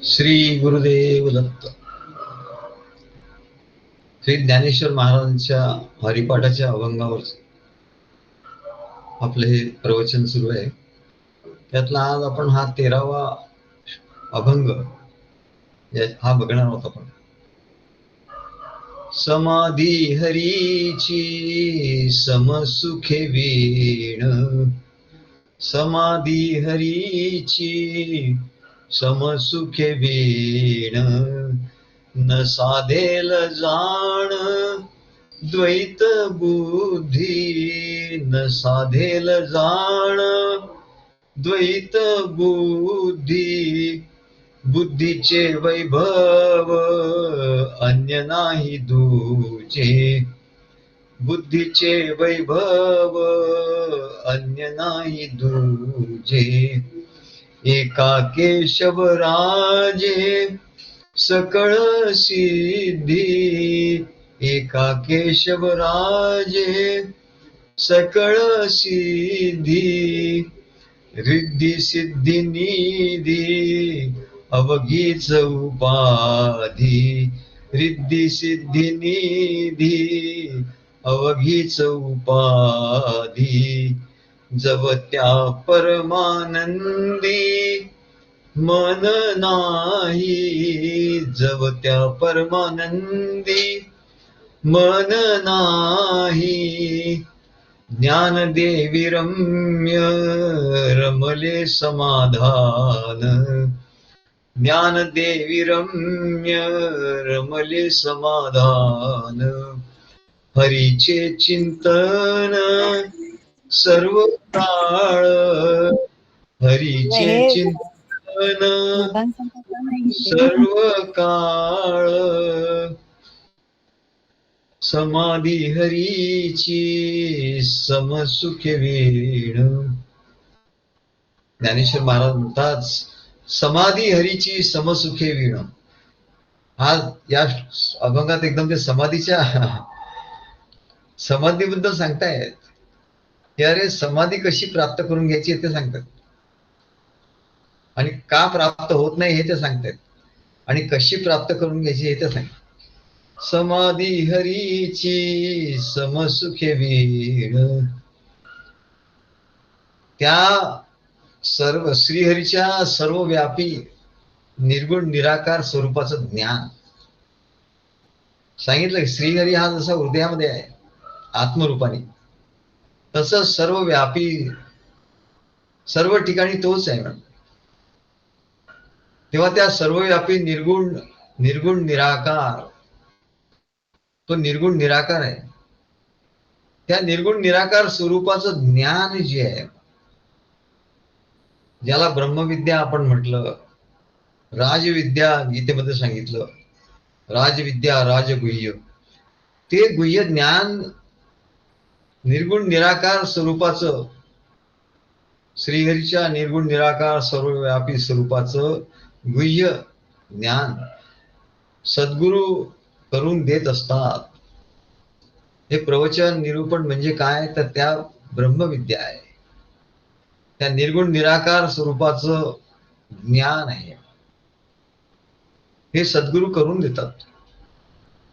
श्री गुरुदेव दत्त. श्री ज्ञानेश्वर महाराजांच्या हरिपाठाच्या अभंगावर आपले हे प्रवचन सुरू आहे. त्यातला आज आपण हा 13वा अभंग हा बघणार आहोत आपण. समाधी हरीची समसुखे वीण, समाधी हरीची समसुखे वीण, न साधेल जाण द्वैत बुद्धी, न साधेल जाण द्वैत बुद्धी, बुद्धीचे वैभव अन्य नाही दूजे, बुद्धीचे वैभव अन्य नाही दूजे, एका केशवराजे सकळ सिद्धी, एका केशवराजे सकळ सिद्धी, रिद्धी सिद्धी निधी अवघीच उपाधी, रिद्धी सिद्धी निधी अवघीच उपाधी, जव त्या परमानंदी मन नाही, जव त्या परमानंदी मन नाही, ज्ञानदेवी रम्य रमले समाधान, ज्ञानदेवी रम्य रमले समाधान, हरीचे चिंतन सर्व काळ, हरीचे चिंतन सर्व काळ, समाधी हरीची समसुखे वीण. ज्ञानेश्वर महाराज म्हणतात समाधी हरीची समसुखे वीण. आज या अभंगात एकदम ते समाधीच्या समाधीबद्दल सांगतायत की अरे समाधी कशी प्राप्त करून घ्यायची हे ते सांगतात, आणि का प्राप्त होत नाही हे ते सांगतायत, आणि कशी प्राप्त करून घ्यायची हे ते सांगतात. समाधी हरीची समसुखे वीण. त्या सर्व श्रीहरीच्या सर्व व्यापी निर्गुण निराकार स्वरूपाचं ज्ञान सांगितलं. श्रीहरी हा जसा हृदयामध्ये आहे आत्मरूपाने, तसं सर्व व्यापी सर्व ठिकाणी तोच आहे. तेव्हा त्या सर्वव्यापी निर्गुण निराकार, तो निर्गुण निराकार आहे. त्या निर्गुण निराकार स्वरूपाचं ज्ञान जे आहे, ज्याला ब्रह्मविद्या आपण म्हटलं, राजविद्या गीतेमध्ये सांगितलं, राजविद्या राजगुह्य, ते गुह्य ज्ञान निर्गुण निराकार स्वरूपाचं, श्रीहरीच्या निर्गुण निराकार सर्वव्यापी स्वरूपाचं गुह्य ज्ञान सद्गुरु करून देत असतात. हे प्रवचन निरूपण म्हणजे काय, तर त्या ब्रह्मविद्या आहे, त्या निर्गुण निराकार स्वरूपाचं ज्ञान आहे, हे सद्गुरु करून देतात.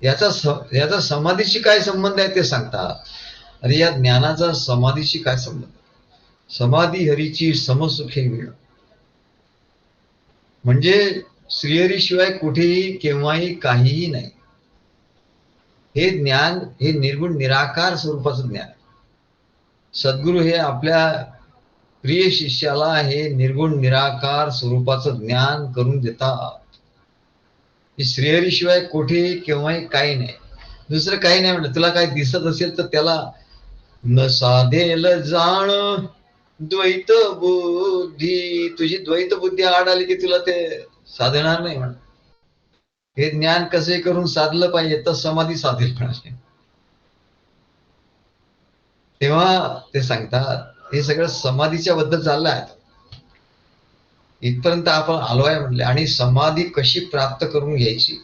याचा समाधीशी काय संबंध आहे ते सांगतात. अरे या ज्ञानाचा समाधीशी काय संबंध? समाधी हरीची समसुखे वीण म्हणजे श्रीहरीशिवाय कुठेही केव्हाही काहीही नाही. हे ज्ञान हे निर्गुण निराकार स्वरूपाचं ज्ञान. सद्गुरु हे आपल्या प्रिय शिष्याला हे निर्गुण निराकार स्वरूपाचं ज्ञान करून देतात. श्रीहरीशिवाय कुठेही केव्हाही काही नाही, दुसरं काही नाही. म्हणलं तुला काय दिसत असेल तर त्याला न साधेल जाण द्वैत बुद्धी, तुझी द्वैत बुद्धी आड आली की तुला ते साधणार नाही. म्हण हे ज्ञान कसे करून साधलं पाहिजे, तर समाधी साधेल पाहिजे. तेव्हा ते सांगतात हे सगळं समाधीच्या बद्दल चाललं आहे. इथपर्यंत आपण आलो आहे म्हणले. आणि समाधी कशी प्राप्त करून घ्यायची,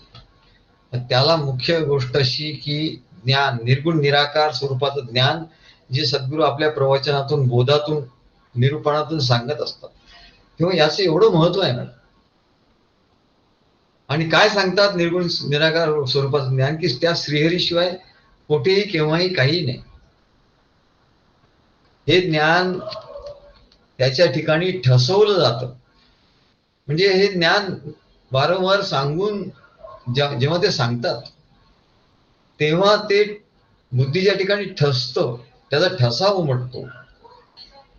त्याला मुख्य गोष्ट अशी की ज्ञान, निर्गुण निराकार स्वरूपाचं ज्ञान जे सद्गुरू आपल्या प्रवचनातून, बोधातून, निरूपणातून सांगत असतात. तेव्हा याचं एवढं महत्व आहे ना. आणि काय सांगतात निर्गुण निराकार स्वरूपाचं ज्ञान, की त्या श्रीहरीशिवाय कुठेही केव्हाही काही नाही. हे ज्ञान त्याच्या ठिकाणी ठसवलं जातं. म्हणजे हे ज्ञान वारंवार सांगून जेव्हा ते सांगतात तेव्हा ते बुद्धीच्या ठिकाणी ठसतं, त्याचा ठसा उमटतो.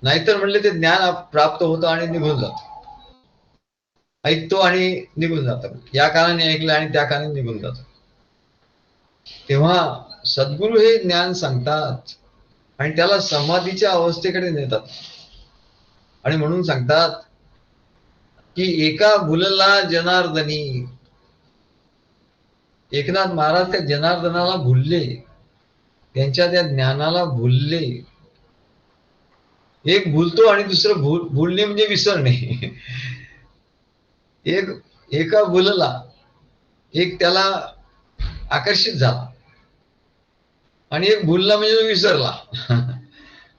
नाहीतर म्हणले ते ज्ञान प्राप्त होतं आणि निघून जातं, ऐकतो आणि निघून जातं, या काळाने ऐकलं आणि त्या काळाने निघून जातं. तेव्हा सद्गुरू हे ज्ञान सांगतात आणि त्याला समाधीच्या अवस्थेकडे नेतात आणि म्हणून सांगतात की एका भुलला जनार्दनी. एकनाथ महाराज त्या जनार्दनाला भुलले, त्यांच्या त्या ज्ञानाला भुलले. एक भुलतो आणि दुसरं भुलणे म्हणजे विसरणे. एका भुलला एक त्याला आकर्षित झाला आणि एक भुलला म्हणजे विसरला.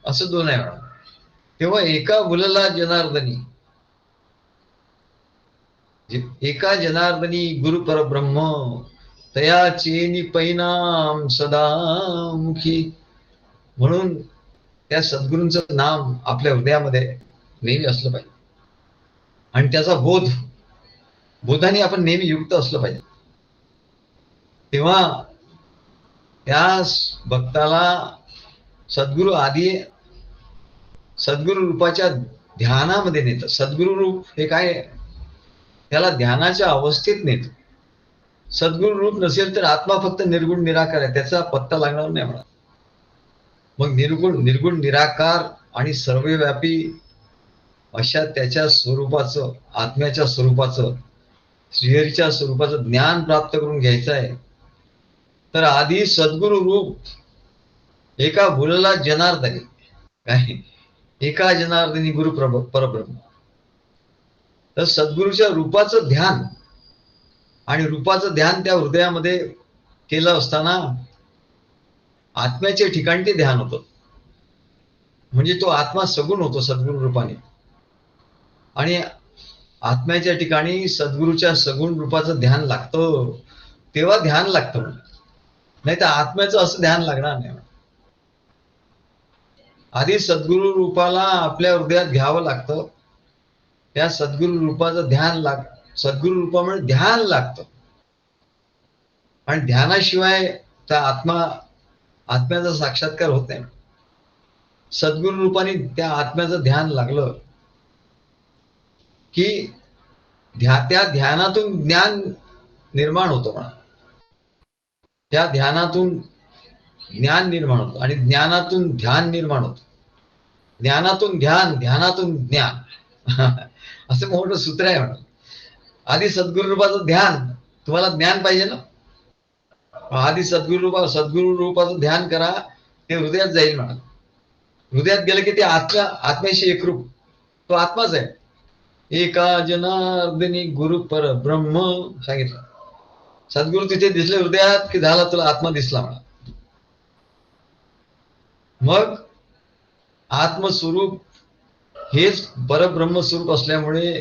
असं दोन आहे म्हणा. तेव्हा एका भुलला जनार्दनी, एका जनार्दनी गुरु परब्रह्म तयाचेनी पैनाम सदामुखी. म्हणून त्या सद्गुरूंचं नाम आपल्या हृदयामध्ये नेहमी असलं पाहिजे आणि त्याचा बोधाने आपण नेहमी युक्त असलं पाहिजे. तेव्हा त्या भक्ताला सद्गुरू आधी सद्गुरू रूपाच्या ध्यानामध्ये नेतं. सद्गुरू रूप हे काय, त्याला ध्यानाच्या अवस्थेत नेतं. सद्गुरू रूप नसेल तर आत्मा फक्त निर्गुण निराकार आहे, त्याचा पत्ता लागणार नाही म्हणा. मग निर्गुण निराकार आणि सर्वव्यापी अशा त्याच्या स्वरूपाचं, आत्म्याच्या स्वरूपाचं, श्रीहरीच्या स्वरूपाचं ज्ञान प्राप्त करून घ्यायचं आहे. तर आधी सद्गुरू रूप एका भुलला जनार्दनी, काय एका जनार्दनी गुरु परब्रह्म. तर सद्गुरूच्या रूपाचं ध्यान आणि रूपाचं ध्यान त्या हृदयामध्ये केलं असताना आत्म्याच्या ठिकाणी ते ध्यान होतं. म्हणजे तो आत्मा सगुण होतो सद्गुरू रूपाने आणि आत्म्याच्या ठिकाणी सद्गुरूच्या सगुण रूपाचं ध्यान लागतं, तेव्हा ध्यान लागतं. नाही तर आत्म्याचं असं ध्यान लागणार नाही. आधी सद्गुरू रूपाला आपल्या हृदयात घ्यावं लागतं, त्या सद्गुरू रूपाचं ध्यान सद्गुरू रूपामुळे ध्यान लागतं आणि ध्यानाशिवाय त्या आत्म्याचा साक्षात्कार होत नाही. सद्गुरू रूपाने त्या आत्म्याचं ध्यान लागलं की त्या ध्यानातून ज्ञान निर्माण होतं म्हणा. त्या ध्यानातून ज्ञान निर्माण होतं आणि ज्ञानातून ध्यान निर्माण होतं. ज्ञानातून ध्यान, ध्यानातून ज्ञान. असं मोठं सूत्र आहे म्हणा. आधी सद्गुरू रूपाचं ध्यान, तुम्हाला ज्ञान पाहिजे ना. आधी सद्गुरू रूपाचं ध्यान करा, ते हृदयात जाईल म्हणा. हृदयात गेलं की ते आत्म्याशी एकरूप, तो आत्माच आहे. एका जनार्दनी गुरु पर ब्रह्म सांगितलं. सद्गुरू तिथे दिसले हृदयात की झाला, तुला आत्मा दिसला म्हणा. मग आत्मस्वरूप हेच परब्रह्म स्वरूप असल्यामुळे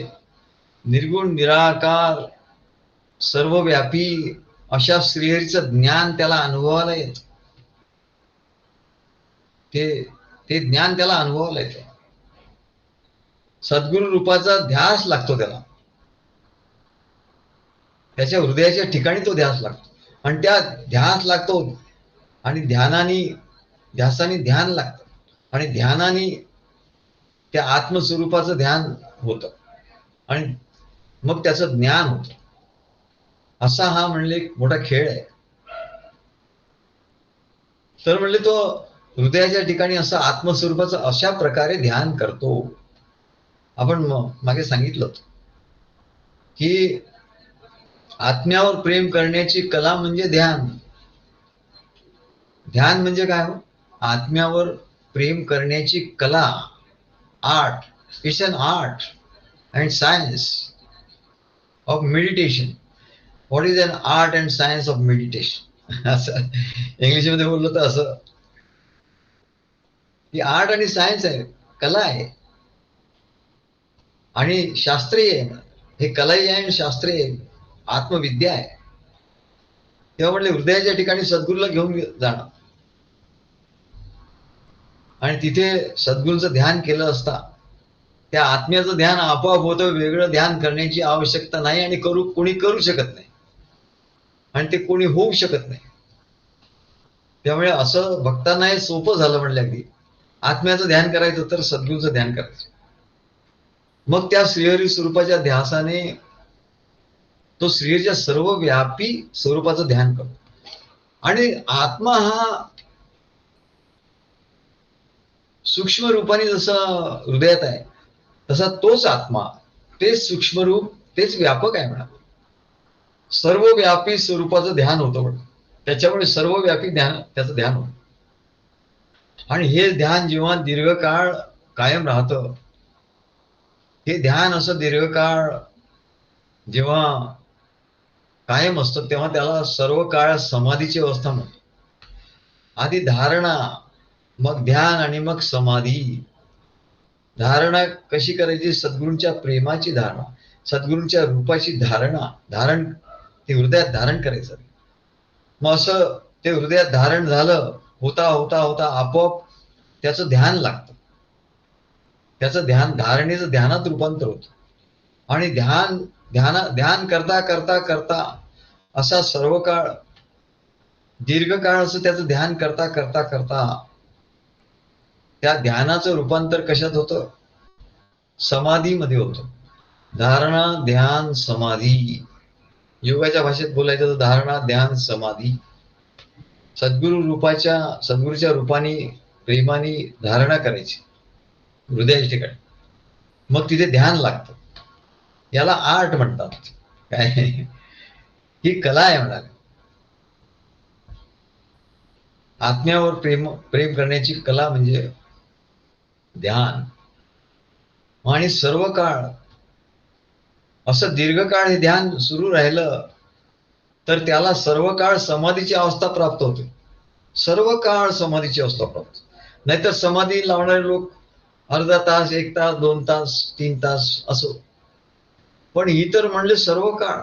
निर्गुण निराकार सर्वव्यापी अशा श्रीहरीचं ज्ञान त्याला अनुभवायला येत. ते ज्ञान त्याला अनुभवायला येतं. सद्गुरू रूपाचा ध्यास लागतो त्याला, त्याच्या हृदयाच्या ठिकाणी तो ध्यास लागतो आणि त्या ध्यास लागतो आणि ध्यासाने ध्यान लागतं आणि ध्यानाने त्या आत्मस्वरूपाचं ध्यान होतं आणि मग त्याचं ज्ञान होतं. असा हा म्हणले मोठा खेळ आहे. तर म्हणले तो हृदयाच्या ठिकाणी असं आत्मस्वरूपाचं अशा प्रकारे ध्यान करतो. आपण मागे सांगितलं की आत्म्यावर प्रेम करण्याची कला म्हणजे ध्यान. ध्यान म्हणजे काय हो? आत्म्यावर प्रेम करण्याची कला, art. It's an art and science of meditation. What is an art and science of meditation? असं इंग्लिशमध्ये बोललं तर असं की आर्ट आणि सायन्स आहे, कला आहे आणि शास्त्रीय आहे. हे कलाही आहे आणि शास्त्रीय आहे. आत्मविद्या आहे. तेव्हा म्हणले हृदयाच्या ठिकाणी सद्गुरूला घेऊन जाणं आणि तिथे सद्गुरूचं ध्यान केलं असता त्या आत्म्याचं ध्यान आपोआप होतं. वेगळं ध्यान करण्याची आवश्यकता नाही आणि कोणी करू शकत नाही आणि ते कोणी होऊ शकत नाही. त्यामुळे असं भक्तांना हे सोपं झालं म्हणलं अगदी. आत्म्याचं ध्यान करायचं तर सद्गुरूचं ध्यान करायचं. मग त्या श्रीहरी स्वरूपाच्या ध्यासाने तो श्रीहरीच्या सर्व व्यापी स्वरूपाचं ध्यान करतो. आणि आत्मा हा सूक्ष्म रूपाने जसा हृदयात आहे तसा तोच आत्मा, तेच सूक्ष्म रूप, तेच व्यापक आहे म्हणा. सर्व व्यापी स्वरूपाचं ध्यान होतं म्हणून त्याच्यामुळे सर्व व्यापी ध्यान त्याचं ध्यान होतं. आणि हे ध्यान जेव्हा दीर्घकाळ कायम राहतं, हे ध्यान असं दीर्घकाळ जेव्हा कायम असतं तेव्हा त्याला सर्व काळ समाधीची अवस्था म्हणतो. आधी धारणा, मग ध्यान आणि मग समाधी. धारणा कशी करायची? सद्गुरूंच्या प्रेमाची धारणा, सद्गुरूंच्या रूपाची धारण ते हृदयात धारण करायचं. मग असं ते हृदयात धारण झालं, होता होता होता आपोआप त्याचं ध्यान लागतं. त्याचं ध्यान धारणेचं ध्यानात रूपांतर होतं आणि ध्यान करता करता करता असा सर्व काळ दीर्घकाळ असं त्याचं ध्यान करता करता करता त्या ध्यानाचं रूपांतर कशात होतं? समाधीमध्ये होतं. धारणा, ध्यान, समाधी. योगाच्या भाषेत बोलायचं तर धारणा, ध्यान, समाधी. सद्गुरूच्या रूपाने प्रेमाने धारणा करायची हृदयाच्या ठिकाणी. मग तिथे ध्यान लागतं. याला आर्ट म्हणतात. काय ही कला आहे म्हणाल. आत्म्यावर प्रेम करण्याची कला म्हणजे ध्यान. आणि सर्व काळ असं दीर्घकाळ हे ध्यान सुरू राहिलं तर त्याला सर्व काळ समाधीची अवस्था प्राप्त होते. सर्व काळ समाधीची अवस्था प्राप्त. नाहीतर समाधी लावणारे लोक अर्धा तास, 1 तास, 2 तास, 3 तास असो, पण ही तर म्हणले सर्व काळ.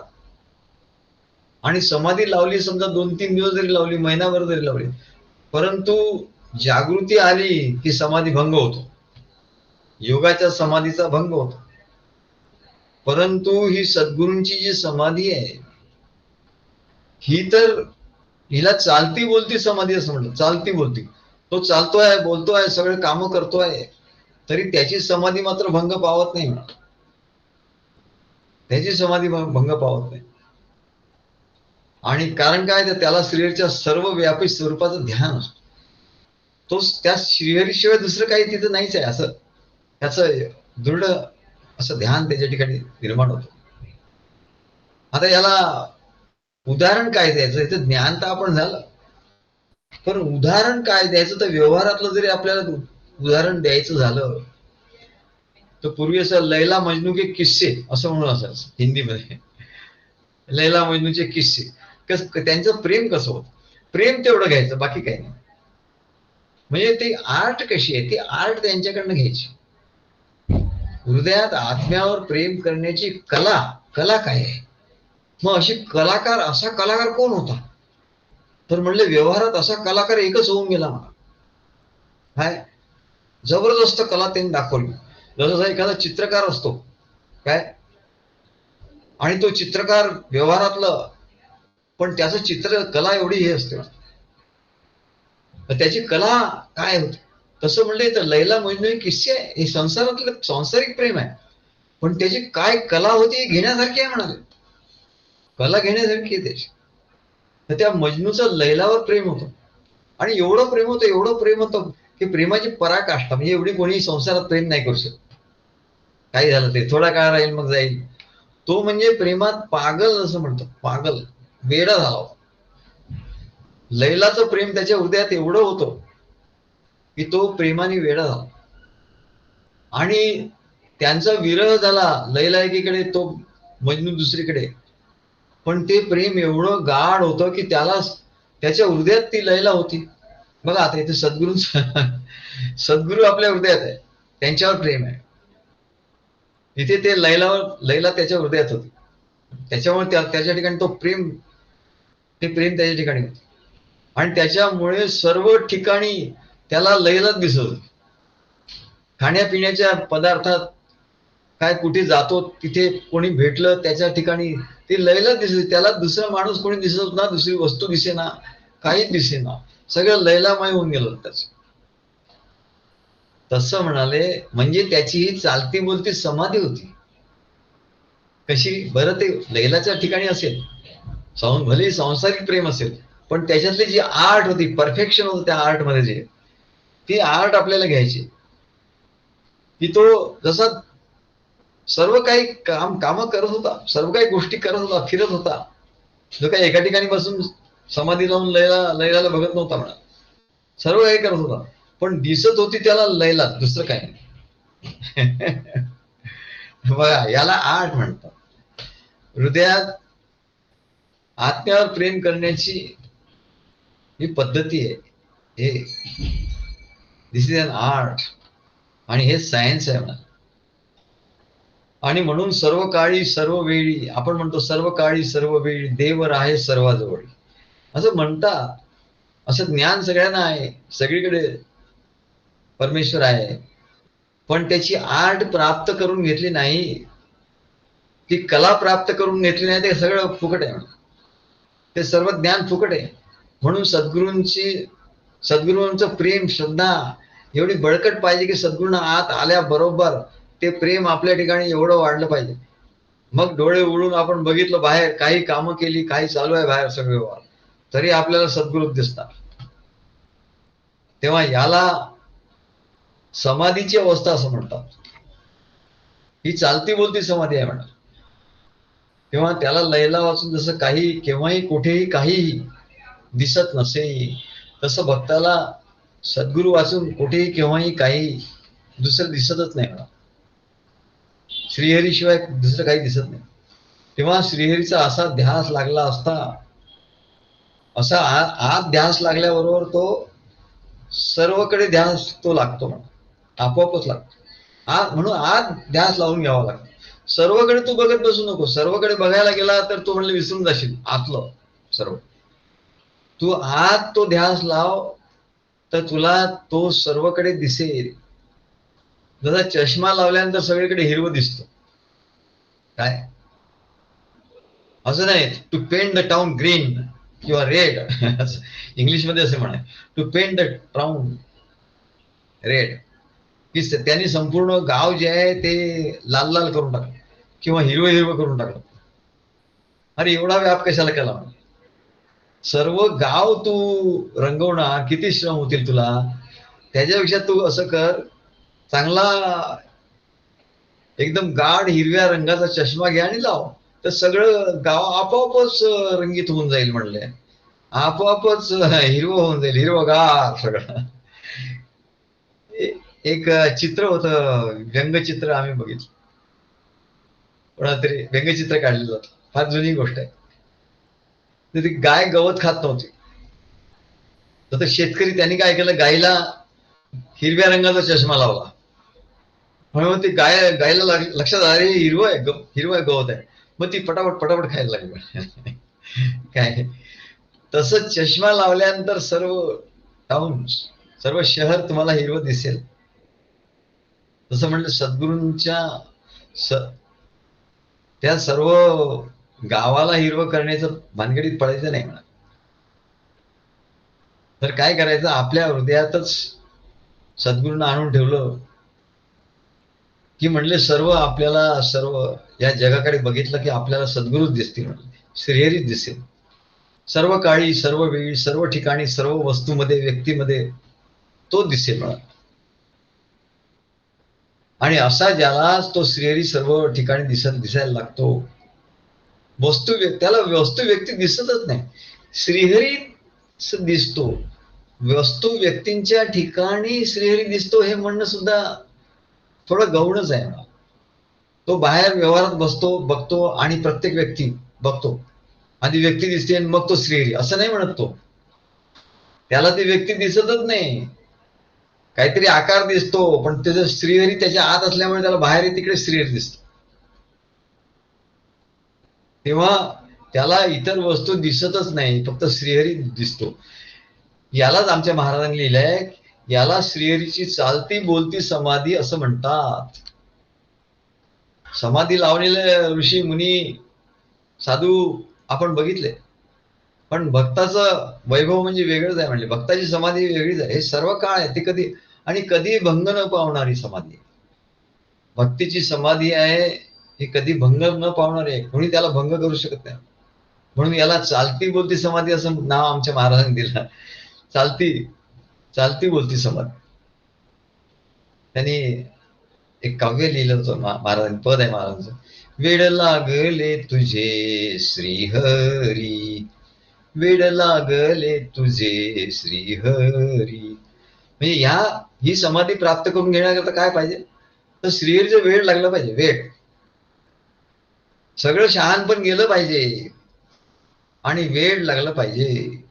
आणि समाधी लावली समजा 2-3 दिवस जरी लावली, महिनाभर जरी लावली, परंतु जागृती आली की समाधी भंग होतो. योगाच्या समाधीचा भंग होतो. परंतु ही सद्गुरूंची जी समाधी आहे ही तर हिला चालती बोलती समाधी असं म्हणलं. चालती बोलती. तो चालतोय, बोलतोय, सगळे कामं करतोय, तरी त्याची समाधी मात्र भंग पावत नाही. त्याची समाधी भंग पावत नाही. आणि कारण काय? तर त्याला श्रीहरीच्या सर्व व्यापी स्वरूपाचं ध्यान असतं. तो त्या श्रीहरीशिवाय दुसरं काही तिथं नाहीच आहे. असं त्याचं दृढ असं ध्यान त्याच्या ठिकाणी निर्माण होतं. आता याला उदाहरण काय द्यायचं? याचं ज्ञान तर आपण झालं, पण उदाहरण काय द्यायचं? तर व्यवहारातलं जरी आपल्याला उदाहरण द्यायचं झालं तर पूर्वी असं लैला मजनू के किस्से असं म्हणून असायचं हिंदीमध्ये. लैला मजनूचे किस्से. त्यांचं प्रेम कसं होतं? प्रेम तेवढं घ्यायचं, बाकी काही नाही. म्हणजे ती आर्ट कशी आहे? ती आर्ट त्यांच्याकडनं घ्यायची. हृदयात आत्म्यावर प्रेम करण्याची कला काय आहे? मग असा कलाकार कोण होता? तर म्हणले व्यवहारात असा कलाकार एकच होऊन गेला मला. काय जबरदस्त कला त्यांनी दाखवली. जसा एखादा चित्रकार असतो काय, आणि तो चित्रकार व्यवहारातलं, पण त्याचं चित्र कला एवढी हे असते, त्याची कला काय होती? तसं म्हणले तर लैला मजनू हे किस्से आहे. हे संसारातलं सांसारिक प्रेम आहे, पण त्याची काय कला होती घेण्यासारखी आहे म्हणाले. कला घेण्यासारखी आहे त्याची. तर त्या मजनूचं लैलावर प्रेम होतं आणि एवढं प्रेम होतं की प्रेमाची पराकाष्ठा. म्हणजे एवढी कोणी संसारात प्रेम नाही करू शकत. काही झालं ते थोडा काळ राहील मग जाईल. तो म्हणजे प्रेमात पागल असं म्हणतो. पागल, वेडा झाला होता. लैलाचं प्रेम त्याच्या हृदयात एवढं होतं की तो प्रेमाने वेडा झाला. आणि त्यांचा विरह झाला. लैला एकीकडे, तो मजनू दुसरीकडे. पण ते प्रेम एवढं गाढ होतं की त्याच्या हृदयात ती लैला होती. बघा आता इथे सद्गुरू आपल्या हृदयात आहे, त्यांच्यावर प्रेम आहे. इथे ते लैला त्याच्या हृदयात होती. त्याच्यामुळे त्याच्या ठिकाणी तो प्रेम, ते प्रेम त्याच्या ठिकाणी होते. आणि त्याच्यामुळे सर्व ठिकाणी त्याला लयलाच दिसत होती. खाण्यापिण्याच्या पदार्थात काय कुठे जातो तिथे कोणी भेटलं त्याच्या ठिकाणी ती लयलाच दिसत. त्याला दुसरा माणूस कोणी दिसत ना, दुसरी वस्तू दिसेना, काहीच दिसेना, सगळं लैलामय होऊन गेलं त्याच. तसं म्हणाले म्हणजे त्याची ही चालती बोलती समाधी होती. कशी बरं, ते लैलाच्या ठिकाणी असेल, भले सांसारिक प्रेम असेल, पण त्याच्यातली जी आर्ट होती, परफेक्शन होतं त्या आर्ट मध्ये, जे ती आर्ट आपल्याला घ्यायची, की तो जसा सर्व काही कामं करत होता, सर्व काही गोष्टी करत होता, फिरत होता, जो काही एका ठिकाणी बसून समाधी लावून लैलाला बघत नव्हता म्हणा, सर्व काही करत होता, पण दिसत होती त्याला लैला, दुसरं काही नाही. बघा, याला आर्ट म्हणतात. हृदयात आत्म्यावर प्रेम करण्याची ही पद्धती आहे. हे दिस इज अन आर्ट, आणि हे सायन्स आहे म्हणा. आणि म्हणून सर्व काळी सर्व वेळी, आपण म्हणतो सर्व काळी सर्व वेळी देव आहे सर्वाजवळ, असं म्हणतात. असं ज्ञान सगळ्यांना आहे, सगळीकडे परमेश्वर आहे, पण त्याची आर्ट प्राप्त करून घेतली नाही, ती कला प्राप्त करून घेतली नाही, ते सगळं फुकट आहे, ते सर्व ज्ञान फुकट आहे. म्हणून सद्गुरूंचं प्रेम, श्रद्धा एवढी बळकट पाहिजे की सद्गुरूंना आत आल्याबरोबर ते प्रेम आपल्या ठिकाणी एवढं वाढलं पाहिजे. मग डोळे उघडून आपण बघितलं बाहेर, काही कामं केली, काही चालू आहे बाहेर सगळे व्यवहार, तरी आपल्याला सद्गुरू दिसतात. तेव्हा याला समाधीची अवस्था असं म्हणतात. ही चालती बोलती समाधी आहे म्हणा. तेव्हा त्याला लैला वाचून जसं काही केव्हाही कुठेही काहीही दिसत नसे, तसं भक्ताला सद्गुरू वाचून कुठेही केव्हाही काही दुसरं दिसतच नाही म्हणा. श्रीहरीशिवाय दुसरं काही दिसत नाही. तेव्हा श्रीहरीचा असा ध्यास लागला असता, असा आत ध्यास लागल्याबरोबर तो सर्वकडे ध्यास तो लागतो म्हणा, आपोआपच लागतो. म्हणून आत ध्यास लावून घ्यावा लागतो. सर्वकडे तू बघत बसू नको. सर्वकडे बघायला गेला तर तू म्हणले विसरून जाशील आतलं सर्व. तू आत तो ध्यास लाव, तर तुला तो सर्वकडे दिसेल. जसा चष्मा लावल्यानंतर सगळीकडे हिरवं दिसतो, काय असं नाही, to paint the town green किंवा रेड, इंग्लिशमध्ये असे म्हणाय, to paint the town red, की त्यांनी संपूर्ण गाव जे आहे ते लाल लाल करून टाकलं किंवा हिरवं हिरवं करून टाकलं. अरे एवढा व्याप कशाला केला? सर्व गाव तू रंगवणार किती श्रम होतील तुला, त्याच्यापेक्षा तू असं कर, चांगला एकदम गाढ हिरव्या रंगाचा चष्मा घ्या आणि लाव, तर सगळं गाव आपोआपच रंगीत होऊन जाईल म्हणले, आपोआपच हिरवं होऊन जाईल, हिरवगार सगळं. एक चित्र होतं, व्यंगचित्र आम्ही बघितलं, कोणातरी व्यंगचित्र काढलेलं होतं, फार जुनी गोष्ट आहे. तर ती गाय गवत खात नव्हती, तर शेतकरी त्यांनी काय केलं, गायला हिरव्या रंगाचा चष्मा लावला, म्हणून ती गायला लक्षात आले हिरवं आहे, हिरवं गवत आहे, मग ती पटापट पटापट खायला लागली. काय तसं चष्मा लावल्यानंतर सर्व टाउन, सर्व शहर तुम्हाला हिरवं दिसेल. तसं म्हणलं सद्गुरूंच्या त्या सर्व गावाला हिरवं करण्याचं भानगडीत पडायचं नाही म्हणा. तर काय करायचं, आपल्या हृदयातच सद्गुरूंना आणून ठेवलं की म्हणले सर्व आपल्याला, सर्व या जगाकडे बघितलं की आपल्याला सद्गुरूच दिसतील, म्हणले श्रीहरीच दिसेल. सर्व काळी सर्व वेळी सर्व ठिकाणी सर्व वस्तूमध्ये व्यक्तीमध्ये तो दिसेल म्हणा. आणि असा ज्याला तो श्रीहरी सर्व ठिकाणी दिसायला लागतो, त्याला वस्तू व्यक्ती दिसतच नाही, श्रीहरी दिसतो. वस्तू व्यक्तींच्या ठिकाणी श्रीहरी दिसतो हे म्हणणं सुद्धा थोडं गौणच आहे. तो बाहेर व्यवहारात बसतो, बघतो, आणि प्रत्येक व्यक्ती बघतो, आधी व्यक्ती दिसते आणि मग तो श्रीहरी, असं नाही म्हणत तो. त्याला ती व्यक्ती दिसतच नाही, काहीतरी आकार दिसतो, पण त्याचं श्रीहरी त्याच्या आत असल्यामुळे त्याला बाहेर तिकडे श्रीहरी दिसतो. तेव्हा त्याला इतर वस्तू दिसतच नाही, फक्त श्रीहरी दिसतो. यालाच आमच्या महाराजांनी लिहिलंय, याला श्रीहरीची चालती बोलती समाधी असं म्हणतात. समाधी लावलेले ऋषी मुनी साधू आपण बघितले, पण भक्ताचं वैभव म्हणजे वेगळंच आहे. म्हणजे भक्ताची समाधी वेगळीच आहे. हे सर्व काळ आहे, ते कधी आणि कधी भंग न पावणारी समाधी. भक्तीची समाधी आहे, हे कधी भंग न पावणारी आहे. कोणी त्याला भंग करू शकत नाही. म्हणून याला चालती बोलती समाधी असं नाव आमच्या महाराजांनी दिलं. चालती चालती बोलती समाधी. त्यांनी एक काव्य लिहिलं होतं महाराजांनी, पद आहे महाराजांचं. वेड लागले तुझे श्रीहरी, वेड लागले तुझे श्रीहरी. म्हणजे ही समाधी प्राप्त करून घेण्याकरता काय पाहिजे, तर श्रीहरीचं वेड लागलं पाहिजे. वेड, सगळं शहाणपण गेलं पाहिजे आणि वेड लागलं पाहिजे.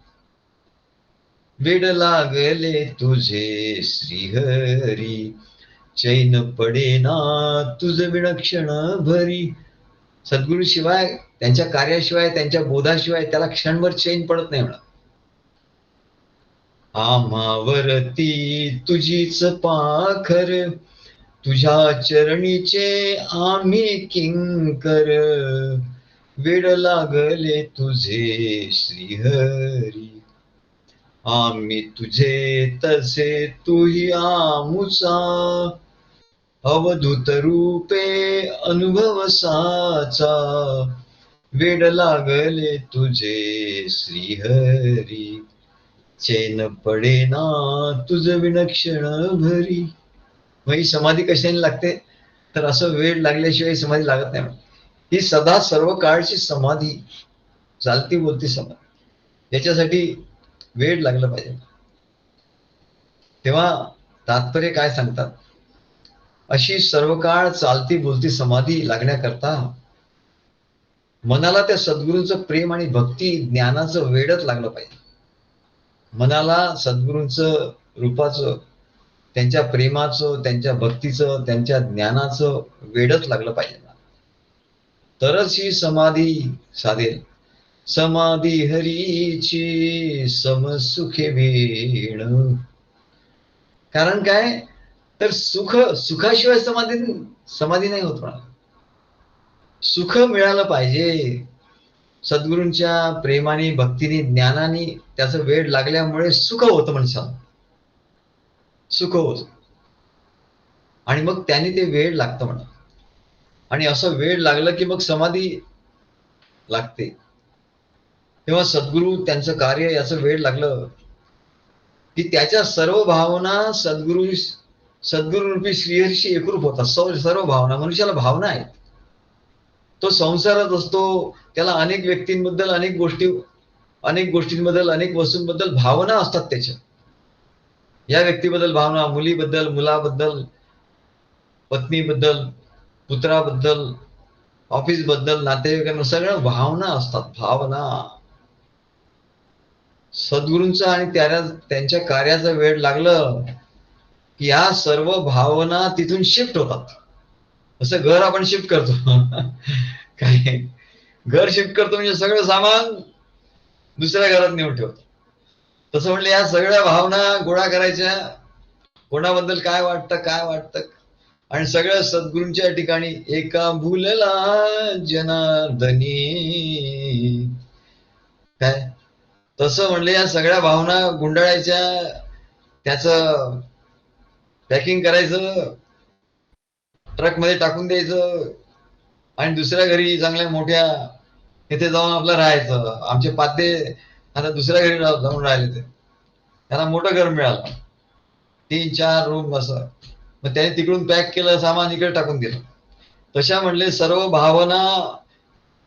वेड लागले तुझे श्रीहरी, चैन पडेना तुझ विणक्षण भरी. सद्गुरूशिवाय, त्यांच्या कार्याशिवाय, त्यांच्या बोधाशिवाय त्याला क्षणभर चैन पडत नाही म्हणा. आम्हावरती तुझीच पाखर, तुझ्या चरणीचे आम्ही किंकर, वेड लागले तुझे श्रीहरी. आम्ही तुझे तसे तूही आमुचा, अवधूत रूपे अनुभव साचा, वेड लागले तुझे श्रीहरी, चैन पडेना तुझ विणक्षण भरी. मग ही समाधी कशाने लागते, तर असं वेड लागल्याशिवाय समाधी लागत नाही. ही सदा सर्व काळची समाधी, चालती बोलती समाधी, याच्यासाठी वेड लागलं पाहिजे. तेव्हा तात्पर्य काय सांगतात, अशी सर्व काळ चालती बोलती समाधी लागण्याकरता मनाला त्या सद्गुरूंचं प्रेम आणि भक्ती ज्ञानाचं वेडच लागलं पाहिजे. मनाला सद्गुरूंचं रूपाचं, त्यांच्या प्रेमाचं, त्यांच्या भक्तीचं, त्यांच्या ज्ञानाचं वेडच लागलं पाहिजे, तरच ही समाधी साधेल. समाधी हरीची समसुखे वेण. कारण काय, तर सुखाशिवाय समाधी नाही होत. म्हणा, सुख मिळालं पाहिजे. सद्गुरूंच्या प्रेमाने, भक्तीने, ज्ञानाने त्याचं वेड लागल्यामुळे सुख होतं माणसाला, सुख होत. आणि मग त्याने ते वेड लागतं म्हणा. आणि असं वेड लागलं की मग समाधी लागते. तेव्हा सद्गुरू, त्यांचं कार्य, याचं वेड लागलं की त्याच्या सर्व भावना सद्गुरू रूपी श्रीहरीशी एकरूप होतात. सर्व भावना, मनुष्याला भावना आहेत. तो संसारात असतो, त्याला अनेक व्यक्तींबद्दल, अनेक गोष्टींबद्दल, अनेक वस्तूंबद्दल भावना असतात त्याच्या. या व्यक्तीबद्दल भावना, मुलीबद्दल, मुलाबद्दल, पत्नीबद्दल, पुत्राबद्दल, ऑफिसबद्दल, नातेवाईकांना, सगळ्या भावना असतात. भावना. सद्गुरूंचा आणि त्यांच्या कार्याचं वेड लागलं की या सर्व भावना तिथून शिफ्ट होतात. असं घर आपण शिफ्ट करतो काय, घर शिफ्ट करतो म्हणजे सगळं सामान दुसऱ्या घरात नेऊन ठेवतो. तसं म्हणलं, या सगळ्या भावना गोळा करायच्या, कोणाबद्दल काय वाटतं, आणि सगळ्या सद्गुरूंच्या ठिकाणी एका भूलला जनार्दनी. काय, तसं म्हणले या सगळ्या भावना गुंडाळायच्या, त्याचं पॅकिंग करायचं, ट्रक मध्ये टाकून द्यायचं, आणि दुसऱ्या घरी चांगल्या मोठ्या तिथे जाऊन आपलं राहायचं. आमचे पाते आता दुसऱ्या घरी जाऊन राहिले, ते त्यांना मोठं घर मिळालं, 3-4 रूम असं. मग त्याने तिकडून पॅक केलं सामान, इकडे टाकून दिलं. तशा म्हणले सर्व भावना,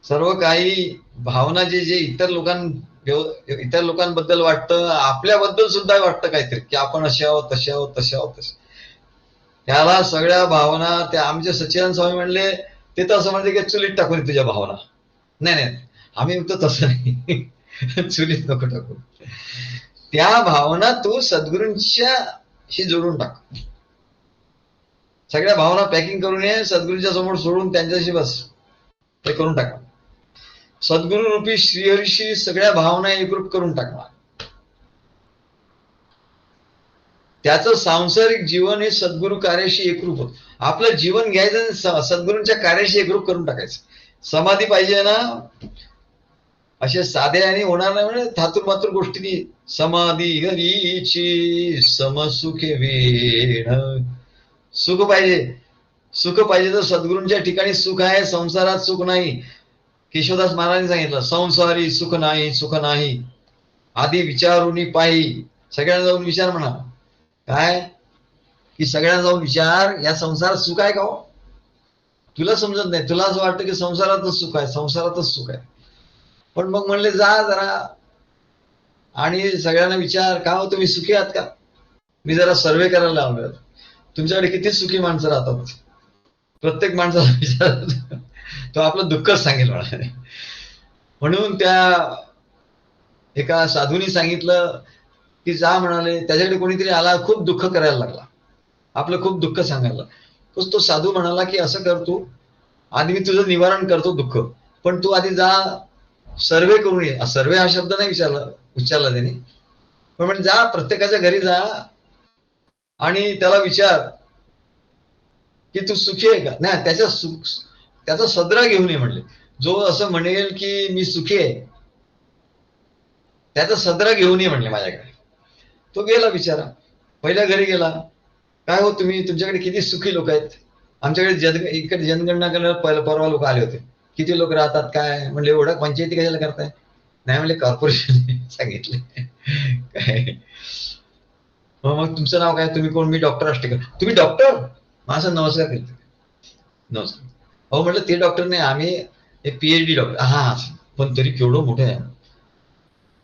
सर्व काही भावना, जे जे इतर लोकांबद्दल वाटतं, आपल्याबद्दल सुद्धा वाटतं काहीतरी, की आपण असे आहोत, तसे आहोत, तसे आहोत, तसे. त्याला सगळ्या भावना, त्या आमचे सच्चिदानंद स्वामी म्हणले, ते तर असं म्हणते की चुलीत टाकून तुझ्या भावना. नाही, आम्ही म्हणतो तसं नाही, चुलीत नको टाकू. त्या भावना तू सद्गुरूंशी जोडून टाक. सगळ्या भावना पॅकिंग करून ये, सद्गुरूंच्या समोर सोडून त्यांच्याशी बस, ते करून टाका. सद्गुरु रूपी श्रीहरीशी सगळ्या भावना एकरूप करून टाकणार. त्याचं सांसारिक जीवन हे सद्गुरु कार्याशी एकरूप होत. आपलं जीवन घ्यायचं सद्गुरूंच्या कार्याशी एकरूप करून टाकायचं. समाधी पाहिजे ना, असे साधे आणि होणार नाही म्हणजे थातूर मातूर गोष्टी. समाधी हरीची समसुखे वेण. सुख पाहिजे, सुख पाहिजे तर सद्गुरूंच्या ठिकाणी सुख आहे, संसारात सुख नाही. केशवदास महाराजांनी सांगितलं, संसारी सुख नाही, सुख नाही आधी विचारुनी पायी. सगळ्यांना जाऊन विचार म्हणा. काय की सगळ्यांना जाऊन विचार, या संसारात सुख आहे का हो? तुला समजत नाही, तुला असं वाटतं की संसारातच सुख आहे, संसारातच सुख आहे. पण मग म्हणले जा जरा आणि सगळ्यांना विचार, का हो तुम्ही सुखी आहात का? मी जरा सर्वे करायला लावलं, तुमच्याकडे किती सुखी माणसं राहतात? प्रत्येक माणसाला विचार, तो आपलं दुःखच सांगेल मला. म्हणून त्या एका साधूनी सांगितलं की जा म्हणाले. त्याच्याकडे कोणीतरी आला, खूप दुःख करायला लागला, आपलं खूप दुःख सांगायला. तो साधू म्हणाला की असं कर तू, आधी मी तुझं निवारण करतो दुःख, पण तू आधी जा सर्वे करून ये. सर्वे हा शब्द नाही उच्चारला त्याने, पण म्हणजे जा प्रत्येकाच्या घरी जा आणि त्याला विचार की तू सुखी आहे का? नाही, त्याचा सदरा घेऊन ये म्हणले. जो असं म्हणेल की मी सुखी आहे, त्याचा सदरा घेऊन ये म्हणले माझ्याकडे. तो गेला बिचारा, पहिल्या घरी गेला. काय हो तुम्ही, तुमच्याकडे किती सुखी लोक आहेत? आमच्याकडे इकडे जनगणना करायला परवा लोक आले होते. किती लोक राहतात काय? म्हणले एवढं पंचायती कशाला करताय? नाही म्हणले कॉर्पोरेशन सांगितले. काय मग तुमचं नाव काय? तुम्ही कोण? मी डॉक्टर आष्टेकर. तुम्ही डॉक्टर? माझा नमस्कार केला. नमस्कार. अहो म्हटलं ते डॉक्टर नाही, आम्ही PhD डॉक्टर. हा, पण तरी केवढं मोठं आहे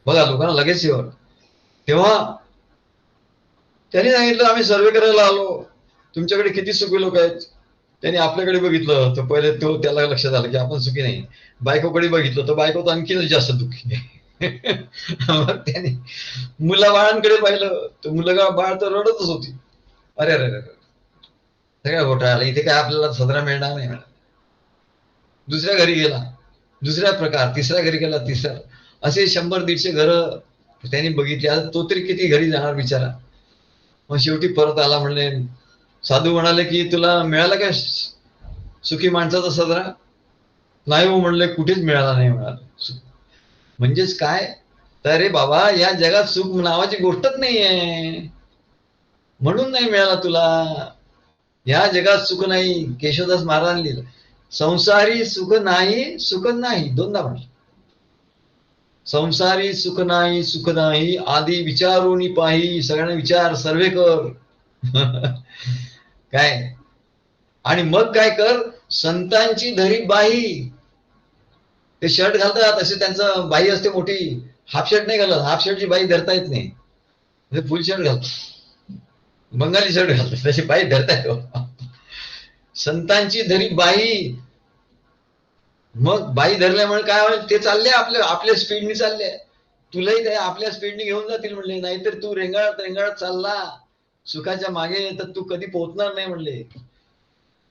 बघा, लोकांना लगेच येवर. तेव्हा त्यांनी सांगितलं आम्ही सर्वे करायला आलो, तुमच्याकडे किती सुखी लोक आहेत. त्यांनी आपल्याकडे बघितलं तर पहिले त्याला लक्षात आलं की आपण सुखी नाही. बायकोकडे बघितलं तर बायको तर आणखीनच जास्त दुःखी. मग त्याने मुलाबाळांकडे पाहिलं तर मुलगा बाळ तर रडतच होती. अरे अरे अरे, सगळ्या घोटाळा, इथे काय आपल्याला सदरा मिळणार नाही. दुसऱ्या घरी गेला, दुसऱ्या प्रकार, तिसऱ्या घरी गेला, तिसऱ्या, असे 100-150 घर त्यांनी बघितली. आता तो तरी किती घरी जाणार बिचारा. मग शेवटी परत आला. म्हणले साधू म्हणाले की तुला मिळाला काय सुखी माणसाचा सदरा? नाही हो म्हणले, कुठेच मिळाला नाही म्हणाले. म्हणजेच काय तर रे बाबा, या जगात सुख नावाची गोष्टच नाहीये, म्हणून नाही मिळाला तुला. या जगात सुख नाही. केशवदास महाराजांनी लिहिलं, संसारी सुख नाही, सुख नाही. दोनदा म्हणलं, संसारी सुख नाही, सुख नाही आधी विचारून पाही. सगळ्यांना विचार, सर्वे कर. काय आणि मग काय कर, संतांची धरी बाही. ते शर्ट घालतात असे, त्यांचं बाई असते मोठी, हाफ शर्ट नाही घालत. हाफ शर्टची बाई धरता येत नाही, फुल शर्ट घालतात, बंगाली शर्ट घालतात, तशी बाई धरता येतो. संतांची धरी बाई. मग बाई धरल्यामुळे काय होईल, ते चालले आपल्या स्पीडनी चालले. तुलाही ते आपल्या स्पीडनी घेऊन जातील म्हणले. नाहीतर तू रेंगाळत रेंगाळत चालला सुखाच्या मागे, तर तू कधी पोहोचणार नाही म्हणले.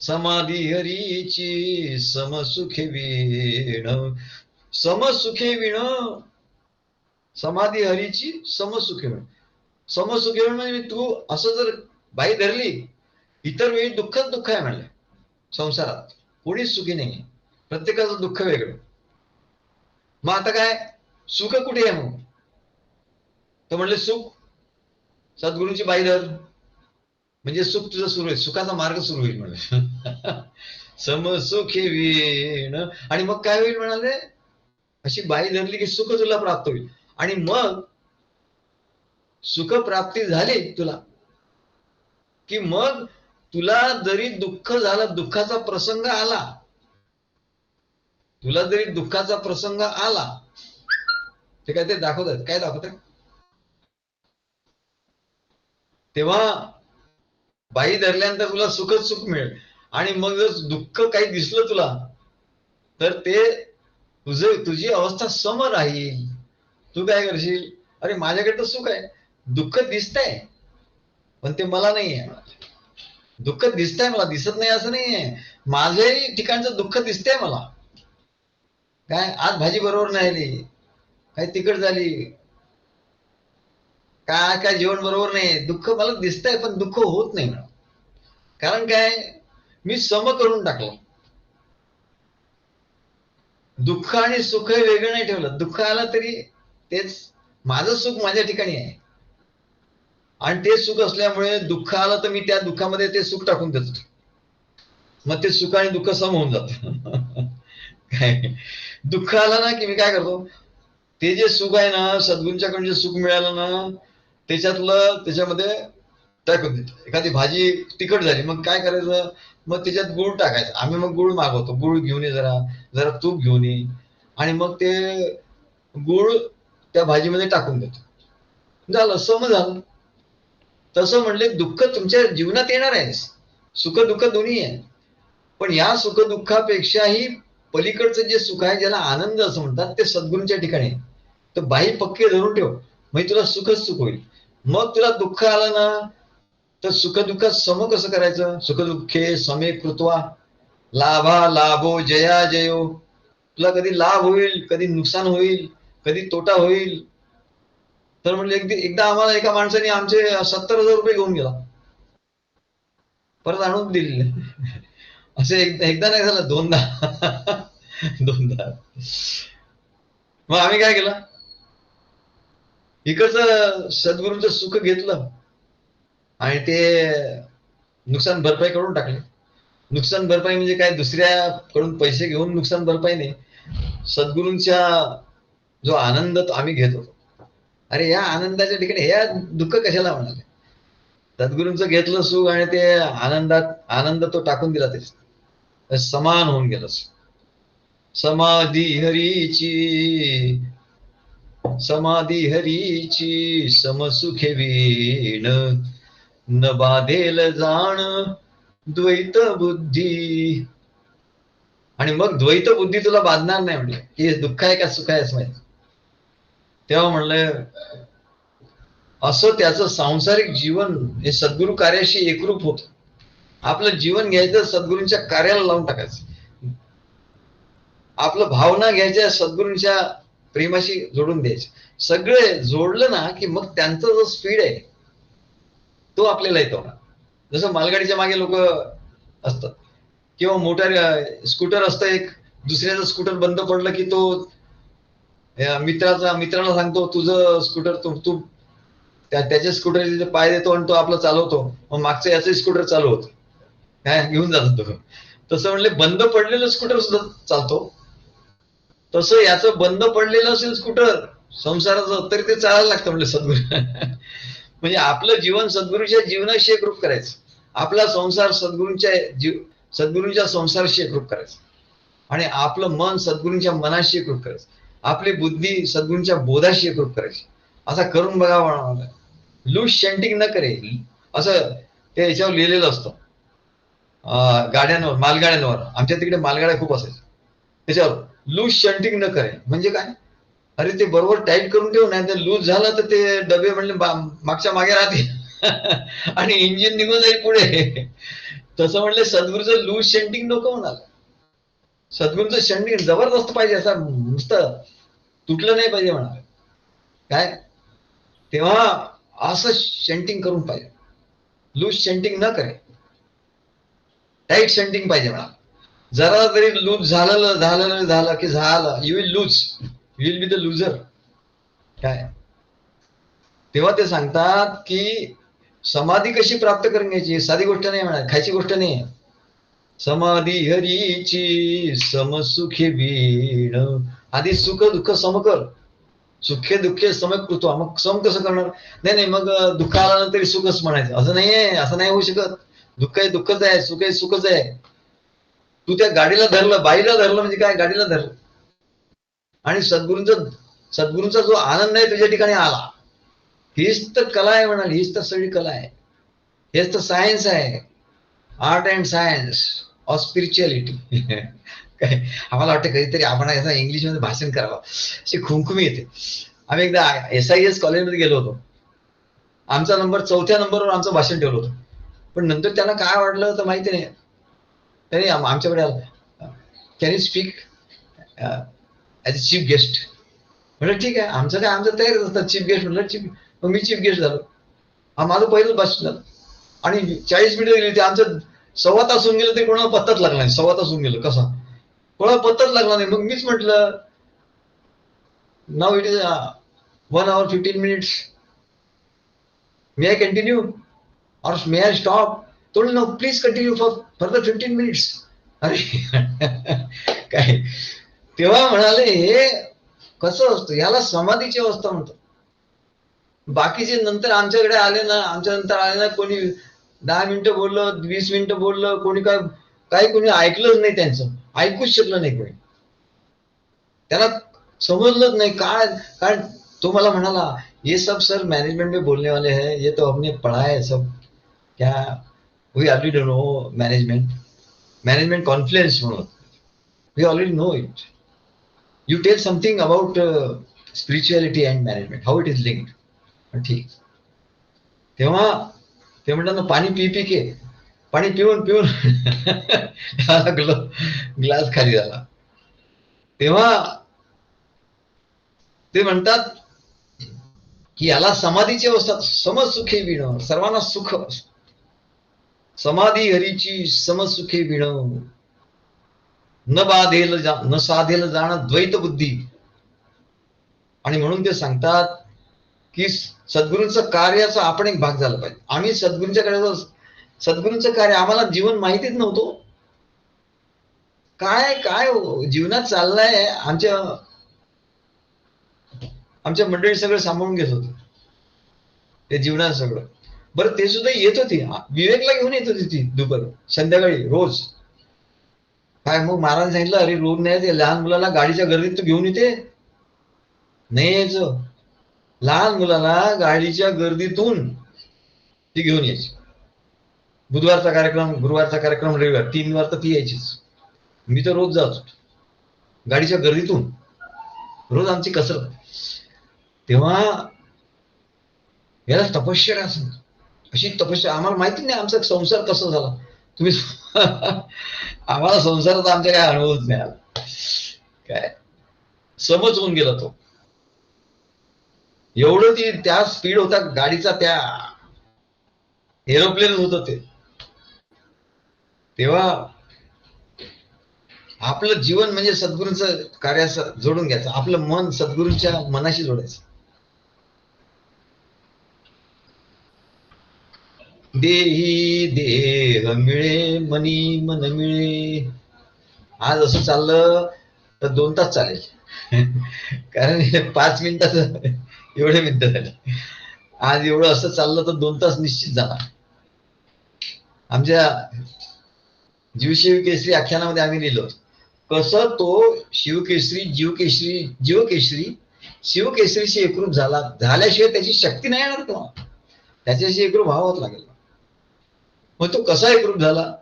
समाधी हरीची समसुखे विण. समसुखे विण, समाधी हरीची समसुखे विण. समसुखे विण म्हणजे तू असं जर बाई धरली, इतर वेळी दुःखच दुःख आहे म्हणले. संसारात कोणीच सुखी नाही, प्रत्येकाचं दुःख वेगळं. मग आता काय सुख कुठे आहे? मग तर म्हणले सुख सद्गुरूंची बाई धर, म्हणजे सुख तुझं सुरू आहे, सुखाचा मार्ग सुरू होईल म्हणाले. समसुखे विण. आणि मग काय होईल म्हणाले, अशी बाई धरली की सुख तुला प्राप्त होईल. आणि मग सुख प्राप्ती झाली तुला की मग तुला जरी दुःख झालं, दुःखाचा प्रसंग आला, तुला जरी दुःखाचा प्रसंग आला, ते काय ते दाखवतात, काय दाखवतात, तेव्हा बाई धरल्यानंतर तुला सुखच सुख मिळेल. आणि मग जर दुःख काही दिसलं तुला, तर ते तुझी अवस्था सम राहील. तू काय करशील, अरे माझ्याकडे तर सुख आहे, दुःख दिसतंय पण ते मला नाही आहे. दुःख दिसतंय मला, दिसत नाही असं नाहीये, माझ्याही ठिकाणचं दुःख दिसतंय मला. काय आज भाजी बरोबर नाही आली, काय तिखट झाली, काय काय जेवण बरोबर नाही, दुःख मला दिसतंय पण दुःख होत नाही. कारण काय, मी सम करून टाकलं. दुःख आणि सुख हे वेगळं नाही ठेवलं. दुःख आलं तरी तेच, माझं सुख माझ्या ठिकाणी आहे आणि ते सुख असल्यामुळे दुःख आलं तर मी त्या दुःखामध्ये ते सुख टाकून देतो. मग ते सुख आणि दुःख सम होऊन जात. काय दुःख आलं ना की मी काय करतो, ते जे सुख आहे ना, सद्गुरूंच्याकडून जे सुख मिळालं ना, त्याच्यामध्ये टाकून देतो. एखादी भाजी तिखट झाली, मग काय करायचं, मग त्याच्यात गुळ टाकायचं. आम्ही मग गुळ मागवतो, गुळ घेऊन ये जरा, जरा तूप घेऊन ये, आणि मग ते गुळ त्या भाजीमध्ये टाकून देतो. झालं, सम झालं. तसं म्हणले दुःख तुमच्या जीवनात येणार आहे, सुख दुःख दोन्ही आहे, पण या सुख दुःखापेक्षाही पलीकडचं जे सुख आहे, ज्याला आनंद असं म्हणतात, ते सद्गुरूंच्या ठिकाणी आहे. तर बाई पक्के धरून ठेव, म्हणजे तुला सुखच सुख होईल. मग तुला दुःख आलं ना, तर सुख दुःख सम कसं करायचं, सुख दुःखे समे कृत्वा लाभा लाभो जया जयो. तुला कधी लाभ होईल, कधी नुकसान होईल, कधी तोटा होईल. तर म्हणजे एकदा आम्हाला एका माणसाने आमचे 70,000 रुपये घेऊन गेला, परत आणून दिले. असे एकदा नाही झालं, दोनदा. दोनदा. मग आम्ही काय केलं, इकडचं सद्गुरूंचं सुख घेतलं आणि ते नुकसान भरपाई करून टाकले. नुकसान भरपाई म्हणजे काय, दुसऱ्याकडून पैसे घेऊन नुकसान भरपाई नाही, सद्गुरूंच्या जो आनंद आम्ही घेत होतो, अरे या आनंदाच्या ठिकाणी या दुःख कशाला म्हणाले. सद्गुरूंचं घेतलं सुख आणि ते आनंद तो टाकून दिला, ते समान होऊन गेलं. समाधी हरीची, समाधी हरीची समसुखे वीण, न बाधेल जाण द्वैत बुद्धी. आणि मग द्वैत बुद्धी तुला बांधणार नाही, म्हणजे की दुःख आहे का सुख आहे असं माहिती. तेव्हा म्हणलं, असं त्याचं सांसारिक जीवन हे सद्गुरु कार्याशी एकरूप होत. आपलं जीवन घ्यायचं, सद्गुरूंच्या कार्याला लावून टाकायचं. आपलं भावना घ्यायच्या, सद्गुरूंच्या प्रेमाशी जोडून द्यायचे. सगळे जोडलं ना की मग त्यांचा जो स्पीड आहे तो आपल्याला येतो. जसं मालगाडीच्या मागे लोक असतात, किंवा मोटर स्कूटर असतं एक, दुसऱ्याचं स्कूटर बंद पडलं की तो मित्राला सांगतो, तुझं स्कूटर तू त्याच्या स्कूटर पाय देतो आणि तो आपलं चालवतो, मग मागचं याचं स्कूटर चालू होतं, काय घेऊन जातो तो. तसं म्हणले बंद पडलेलं स्कूटर सुद्धा चालतो, तसं याचं बंद पडलेलं असेल स्कूटर संसाराचं, तरी ते चालायला लागतं म्हणले सद्गुरू. म्हणजे आपलं जीवन सद्गुरूच्या जीवनाशी एकरूप करायचं, आपला संसार सद्गुरूंच्या संसाराशी एकरूप करायचं, आणि आपलं मन सद्गुरूंच्या मनाशी एकरूप करायचं, आपली बुद्धी सद्गुरूंच्या बोधाशी एकरूप करायची. असा करून बघावं. लूज शेंटिंग न करे, असं ते याच्यावर लिहिलेलं असतं, गाड्यांवर, मालगाड्यांवर. आमच्या तिकडे मालगाड्या खूप असायच्या, त्याच्यावर लूज शंटिंग न करे म्हणजे काय, अरे ते बरोबर टाईट करून ठेवू, नाही तर लूज झालं तर ते डबे म्हणले मागच्या मागे राहते आणि इंजिन निघून जाईल पुढे. तसं म्हणले सद्गुरूचं लूज शेंटिंग नको म्हणाल, सद्गुरूचं शेंटिंग जबरदस्त पाहिजे, असं नुसतं तुटलं नाही पाहिजे म्हणाल. काय तेव्हा असं शेंटिंग करून पाहिजे, लूज शेंटिंग न करे, टाईट शेंटिंग पाहिजे म्हणा. जरा तरी लूज झालं की झालं, you will lose, you will be the लुझर. काय तेव्हा ते सांगतात की समाधी कशी प्राप्त करून घ्यायची, साधी गोष्ट नाही म्हणा, खायची गोष्ट नाही. समाधी हरीची समसुखे वीण, आधी सुख दुःख समकर, सुखे दुःखे समकृत्वा. मग सम कसं करणार, नाही नाही मग दुःख आल्यानंतर सुखच म्हणायचं, असं नाहीये, असं नाही होऊ शकत. दुःख आहे दुःखच आहे, सुख आहे सुखच आहे. तू त्या गाडीला धरलं, बाईला धरलं म्हणजे काय, गाडीला धरलं, आणि सद्गुरूंचा जो आनंद आहे तुझ्या ठिकाणी आला, हीच तर कला आहे म्हणाल, हीच तर सगळी कला आहे, हेच तर सायन्स आहे, art and science of spirituality. काय आम्हाला वाटतं कधीतरी आपण इंग्लिशमध्ये भाषण करावं, अशी खुमखुमी येते. आम्ही एकदा SIS कॉलेजमध्ये गेलो होतो, आमचा नंबर 4थ्या नंबरवर आमचं भाषण ठेवलं होतं, पण नंतर त्यांना काय वाटलं तर माहिती नाही, त्यांनी आमच्याकडे आलं, can you speak as a chief guest. म्हटलं ठीक आहे, आमचं काय, आमचं तयारीच असतात चीफ गेस्ट. म्हटलं चीफ, मग मी चीफ गेस्ट झालो. हा माझं पहिलं भाषण झालं. आणि 40 मिनिटं गेली, ते आमचं 1.25 तास होऊन गेलं, ते कोणाला पत्ताच लागला नाही. 1.25 तास होऊन गेलं, कसा कोणाला पत्ताच लागला नाही. मग मीच म्हटलं नाव it is 1 hour 15 minutes, may I continue or may I stop? तो no, please continue for further 15 minutes. अरे काय, तेव्हा म्हणाले हे कसं असतं, याला समाधीची अवस्था म्हणतात. बाकीचे नंतर आमच्याकडे आले ना, आमच्या नंतर आले ना, कोणी 10 मिनिटं बोललं, 20 मिनिटं बोललं, कोणी काय काही कोणी ऐकलंच नाही, त्यांचं ऐकूच शकलं नाही कोणी. त्याला समजलंच नाही काय. कारण तो मला म्हणाला, ये सब सर मैनेजमेंट में बोलने वाले हैं, ये तो हमने पढ़ा है सब, क्या we already know management, management confluence म्हणून, we already know it. You tell something about spirituality and management, how it is linked. ठीक. तेव्हा ते म्हणतात ना, पाणी पी पी के, पाणी पिऊन पिऊन ग्लास खाली झाला. तेव्हा ते म्हणतात की याला समाधीची अवस्था, समसुखे विण, सर्वांना सुख, समाधी हरीची समसुखे विण, न बाधेल न साधेल जाणं द्वैत बुद्धी. आणि म्हणून ते सांगतात की सद्गुरूंचं कार्याचा आपण एक भाग झाला पाहिजे. आम्ही सद्गुरूंच्या कार्याचं, सद्गुरूंचं कार्य आम्हाला जीवन माहितीच नव्हतं. काय काय जीवनात चाललंय, आमच्या मंडळी सगळं सांभाळून घेत होते ते जीवनात सगळं. बरं ते सुद्धा येत होती, विवेकला घेऊन येत होती ती दुपार संध्याकाळी रोज. काय मग महाराज सांगितलं, अरे रोज नाही, ते लहान मुलाला गाडीच्या गर्दीत तू घेऊन येते नाही यायचं. लहान मुलाला गाडीच्या गर्दीतून ती घेऊन यायची. बुधवारचा कार्यक्रम, गुरुवारचा कार्यक्रम, रविवार 3 वार तर ती यायचीच. मी तर रोज जात गाडीच्या गर्दीतून, रोज आमची कसरत. तेव्हा याला तपश्चर्या असं, अशी तपश्चर्या. आम्हाला माहिती नाही आमचा संसार कसा झाला. तुम्ही आम्हाला संसाराचा आमच्या काय अनुभवच नाही आला. काय समज होऊन गेला तो. एवढं ती त्या स्पीड होता गाडीचा, त्या एरोप्लेन होत ते. तेव्हा आपलं जीवन म्हणजे सद्गुरूंचं कार्याचं जोडून घ्यायचं. आपलं मन सद्गुरूंच्या मनाशी जोडायचं. देही देह मिळे, मनी मन मिळे. आज असं चाललं तर 2 तास चालेल, कारण 5 मिनिटाचं एवढे मिनिटं झाले. आज एवढं असं चाललं तर 2 तास निश्चित जाणार. आमच्या जीवशिव केसरी आख्यानामध्ये आम्ही लिहिलो कसं तो शिवकेसरी जीवकेसरी, जीवकेसरी शिवकेसरीशी एकरूप झाला, झाल्याशिवाय त्याची शक्ती नाही येणार तेव्हा, त्याच्याशी एकरूप व्हावंच लागेल. मग तो कसा एकरूप झाला?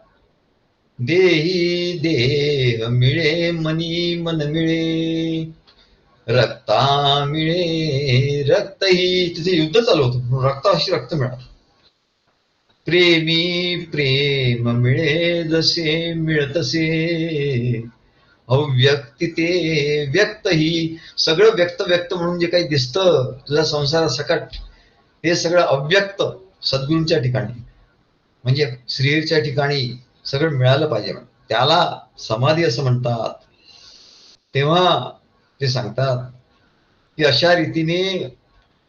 देही देह मिळे, मनी मन मिळे, रक्ता मिळे रक्तही. तिथे युद्ध चालू होतं, रक्ताशी रक्त मिळालं. प्रेमी प्रेम मिळे, जसे मिळतसे अव्यक्ती ते व्यक्त ही. सगळं व्यक्त व्यक्त म्हणून जे काही दिसतं तुझ्या संसारात सकट, ते सगळं अव्यक्त सद्गुरूंच्या ठिकाणी म्हणजे श्रीहरीच्या ठिकाणी सगळं मिळालं पाहिजे. त्याला समाधी असं म्हणतात. तेव्हा ते सांगतात की अशा रीतीने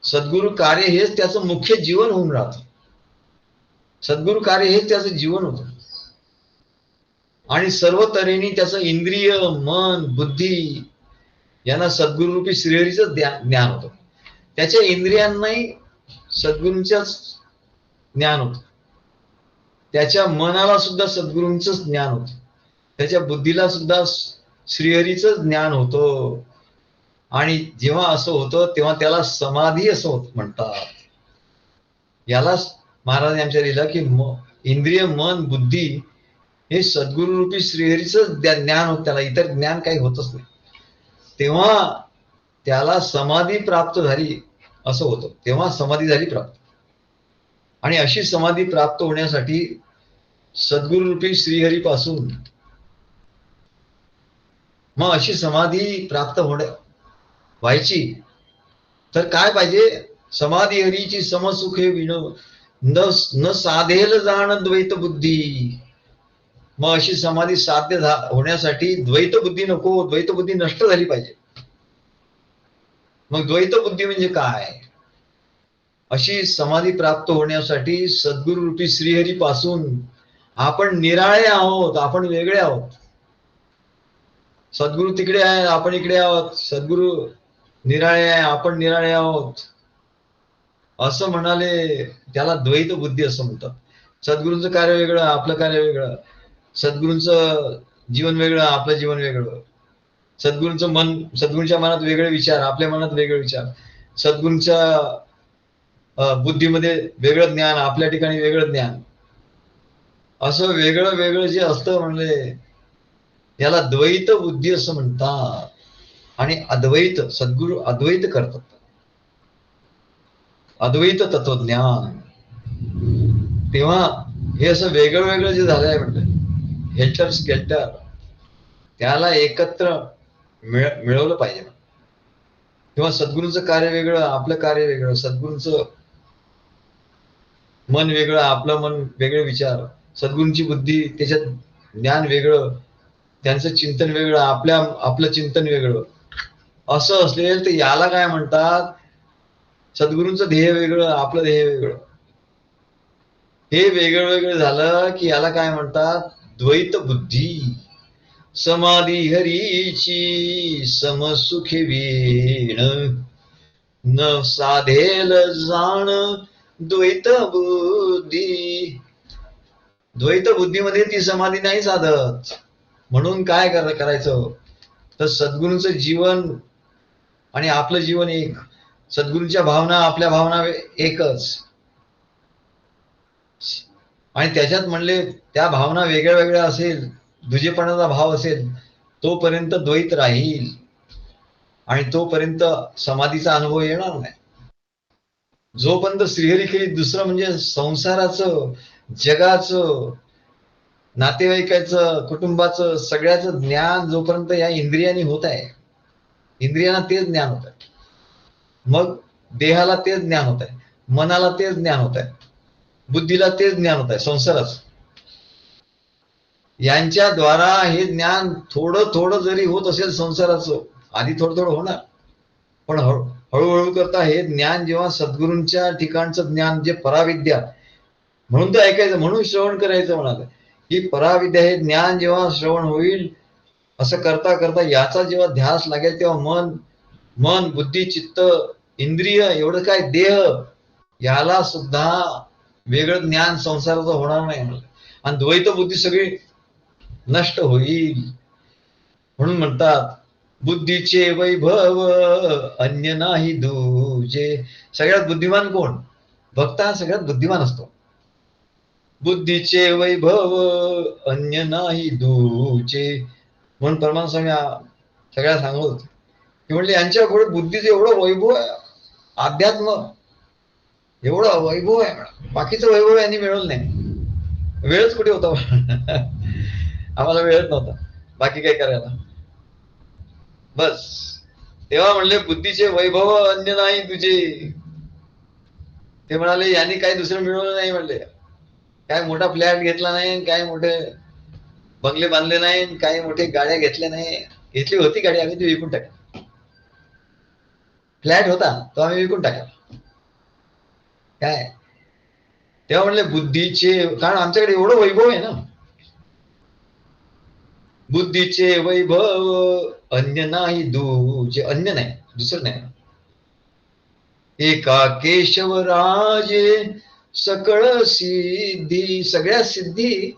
सद्गुरु कार्य हेच त्याचं मुख्य जीवन होऊन राहतं. सद्गुरु कार्य हेच त्याचं जीवन होतं. आणि सर्व तऱ्हेने त्याचं इंद्रिय, मन, बुद्धी यांना सद्गुरूरूपी श्रीहरीचं ज्ञान होतं. त्याच्या इंद्रियांनाही सद्गुरूंच्याच ज्ञान होतं. त्याच्या मनाला सुद्धा सद्गुरूंचंच ज्ञान होतं. त्याच्या बुद्धीला सुद्धा श्रीहरीचं ज्ञान होतं. आणि जेव्हा असं होतं तेव्हा त्याला समाधी असं म्हणतात. यालाच महाराजांनी आमच्या लिहिलं की इंद्रिय, मन, बुद्धी हे सद्गुरूरूपी श्रीहरीचं ज्ञान होत त्याला, इतर ज्ञान काही होतच नाही. तेव्हा त्याला समाधी प्राप्त झाली असं होतं. तेव्हा समाधी झाली प्राप्त. आणि अशी समाधी प्राप्त होण्यासाठी सद्गुरूरूपी श्रीहरीपासून मग अशी समाधी प्राप्त व्हायची तर काय पाहिजे? समाधी हरीची समसुखे विण न साधेल जाण द्वैत बुद्धी. मग अशी समाधी साध्य होण्यासाठी द्वैत बुद्धी नको, द्वैत बुद्धी नष्ट झाली पाहिजे. मग द्वैत बुद्धी म्हणजे काय? अशी समाधी प्राप्त होण्यासाठी सद्गुरु रूपी श्रीहरी पासून आपण निराळे आहोत, आपण वेगळे आहोत. सद्गुरु तिकडे आहे, आपण इकडे आहोत. सद्गुरु निराळे आहे, आपण निराळे आहोत असं म्हणाले, त्याला द्वैत बुद्धी असं म्हणतात. सद्गुरूंचं कार्य वेगळं, आपलं कार्य वेगळं. सद्गुरूंचं जीवन वेगळं, आपलं जीवन वेगळं. सद्गुरूंचं मन, सद्गुरूंच्या मनात वेगळे विचार, आपल्या मनात वेगळे विचार. सद्गुरूंच्या बुद्धीमध्ये वेगळं ज्ञान, आपल्या ठिकाणी वेगळं ज्ञान. असं वेगळं वेगळं जे असतं म्हणजे याला द्वैत बुद्धी असं म्हणतात. आणि अद्वैत, सद्गुरू अद्वैत करतात, अद्वैत तत्वज्ञान. तेव्हा हे असं वेगळं वेगळं जे झालंय म्हटलं, हेल्टर स्केल्टर, त्याला एकत्र मिळवलं पाहिजे. तेव्हा सद्गुरूंचं कार्य वेगळं, आपलं कार्य वेगळं. सद्गुरूंचं मन वेगळं, आपलं मन वेगळे विचार. सद्गुरूंची बुद्धी, त्याच्यात ज्ञान वेगळं, त्यांचं चिंतन वेगळं, आपलं चिंतन वेगळं. असं असेल तर याला काय म्हणतात? सद्गुरूंचं ध्येय वेगळं, आपलं ध्येय वेगळं. हे वेगळं वेगळं झालं की याला काय म्हणतात? द्वैत बुद्धी. समाधी हरीची समसुखे वीण न साधेल जाण द्वैत बुद्धी. द्वैत बुद्धीमध्ये ती समाधी नाही साधत. म्हणून काय करायचं? तर सद्गुरूंचं जीवन आणि आपलं जीवन एक, सद्गुरूंच्या भावना आपल्या भावना एकच. आणि त्याच्यात म्हणले त्या भावना वेगळ्या वेगळ्या असेल, दुजेपणाचा भाव असेल, तोपर्यंत द्वैत राहील आणि तोपर्यंत समाधीचा अनुभव येणार नाही. जोपर्यंत श्रीहरी दुसरं म्हणजे संसाराचं, जगाचं, नातेवाईकाचं, कुटुंबाचं, सगळ्याचं ज्ञान जोपर्यंत या इंद्रियांनी होत आहे, इंद्रियांना तेच ज्ञान होत आहे. मग देहाला तेच ज्ञान होत आहे, मनाला तेच ज्ञान होत आहे, बुद्धीला तेच ज्ञान होत आहे, संसाराचं. यांच्या द्वारा हे ज्ञान थोडं थोडं जरी होत असेल संसाराचं, आधी थोडं थोडं होणार, पण हळूहळू करता हे ज्ञान जेव्हा सद्गुरूंच्या ठिकाणचं ज्ञान, जे पराविद्या, म्हणून ते ऐकायचं, म्हणून श्रवण करायचं म्हणाल. ही पराविद्या, हे ज्ञान जेव्हा श्रवण होईल, असं करता करता याचा जेव्हा ध्यास लागेल, तेव्हा मन बुद्धी चित्त इंद्रिय, एवढं काय देह, याला सुद्धा वेगळं ज्ञान संसाराचं होणार नाही. आणि द्वैत बुद्धी सगळी नष्ट होईल. म्हणून म्हणतात बुद्धीचे वैभव अन्य नाही दूजे. सगळ्यात बुद्धिमान कोण? भक्त हा सगळ्यात बुद्धिमान असतो. बुद्धीचे वैभव अन्य नाही दूजे. म्हणून परमानंद स्वामी सगळ्या सांगत की म्हणले यांच्या पुढे बुद्धीचं एवढं वैभव आहे, अध्यात्म एवढं वैभव आहे, बाकीचं वैभव यांनी मिळवलं नाही. वेळच कुठे होता आम्हाला वेळच नव्हता बाकी काय करायला. बस तेव्हा म्हणले बुद्धीचे वैभव अन्य नाही तुझे. ते म्हणाले यांनी काही दुसरं मिळवलं नाही. म्हणले काय मोठा फ्लॅट घेतला नाही, काय मोठे बंगले बांधले नाही, काही मोठे गाड्या घेतल्या नाही. घेतली होती गाडी, आम्ही ती विकून टाकली. फ्लॅट होता तो आम्ही विकून टाकला. काय तेव्हा म्हणले बुद्धीचे, कारण आमच्याकडे एवढं वैभव आहे ना. बुद्धीचे वैभव अन्य नाही दूजे, अन्य नाही, दुसरं नाही. एका केशवराजे सकळ सिद्धी, सगळ्या सिद्धी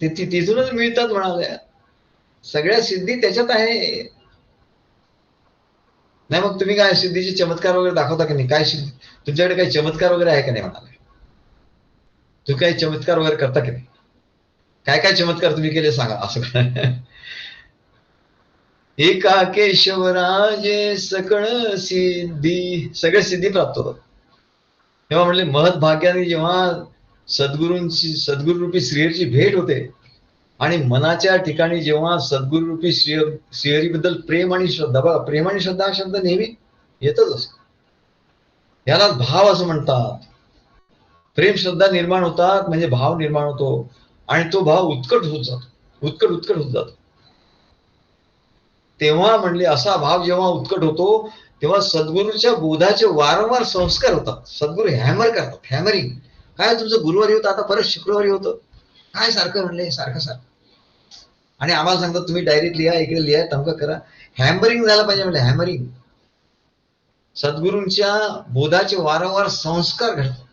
तिथूनच मिळतात म्हणाल्या. सगळ्या सिद्धी त्याच्यात आहे. नाही मग तुम्ही काय सिद्धीचे चमत्कार वगैरे दाखवता की नाही? काय सिद्धी तुमच्याकडे काही चमत्कार वगैरे आहे का नाही म्हणाले? तू काही चमत्कार वगैरे करता की नाही? काय काय चमत्कार तुम्ही केले सांगा असं. एका केशवराजे सकळ सिद्धी, सगळे सिद्धी प्राप्त होतात. तेव्हा म्हणले महत्भाग्याने जेव्हा सद्गुरूंची, सद्गुरू रूपी श्रीहरीची भेट होते, आणि मनाच्या ठिकाणी जेव्हा सद्गुरु रूपी श्रीहरीबद्दल प्रेम आणि श्रद्धा, बघा प्रेम आणि श्रद्धा हा शब्द नेहमी येतच असतो. याला भाव असं म्हणतात. प्रेम श्रद्धा निर्माण होतात म्हणजे भाव निर्माण होतो आणि तो भाव उत्कट होत जातो, उत्कट होत जातो. तेव्हा म्हणले असा भाव जेव्हा उत्कट होतो तेव्हा सद्गुरूच्या बोधाचे वारंवार संस्कार होतात. सद्गुरू हॅमर करतात, हॅमरिंग. काय तुमचं गुरुवारी होतं, आता परत शुक्रवारी होतं, काय सारखं म्हणले, सारखं सारखं. आणि आम्हाला सांगतात तुम्ही डायरीत लिहा, इकडे लिहा, तमकं करा. हॅमरिंग झालं पाहिजे म्हणजे हॅमरिंग. सद्गुरूंच्या बोधाचे वारंवार संस्कार घडतात.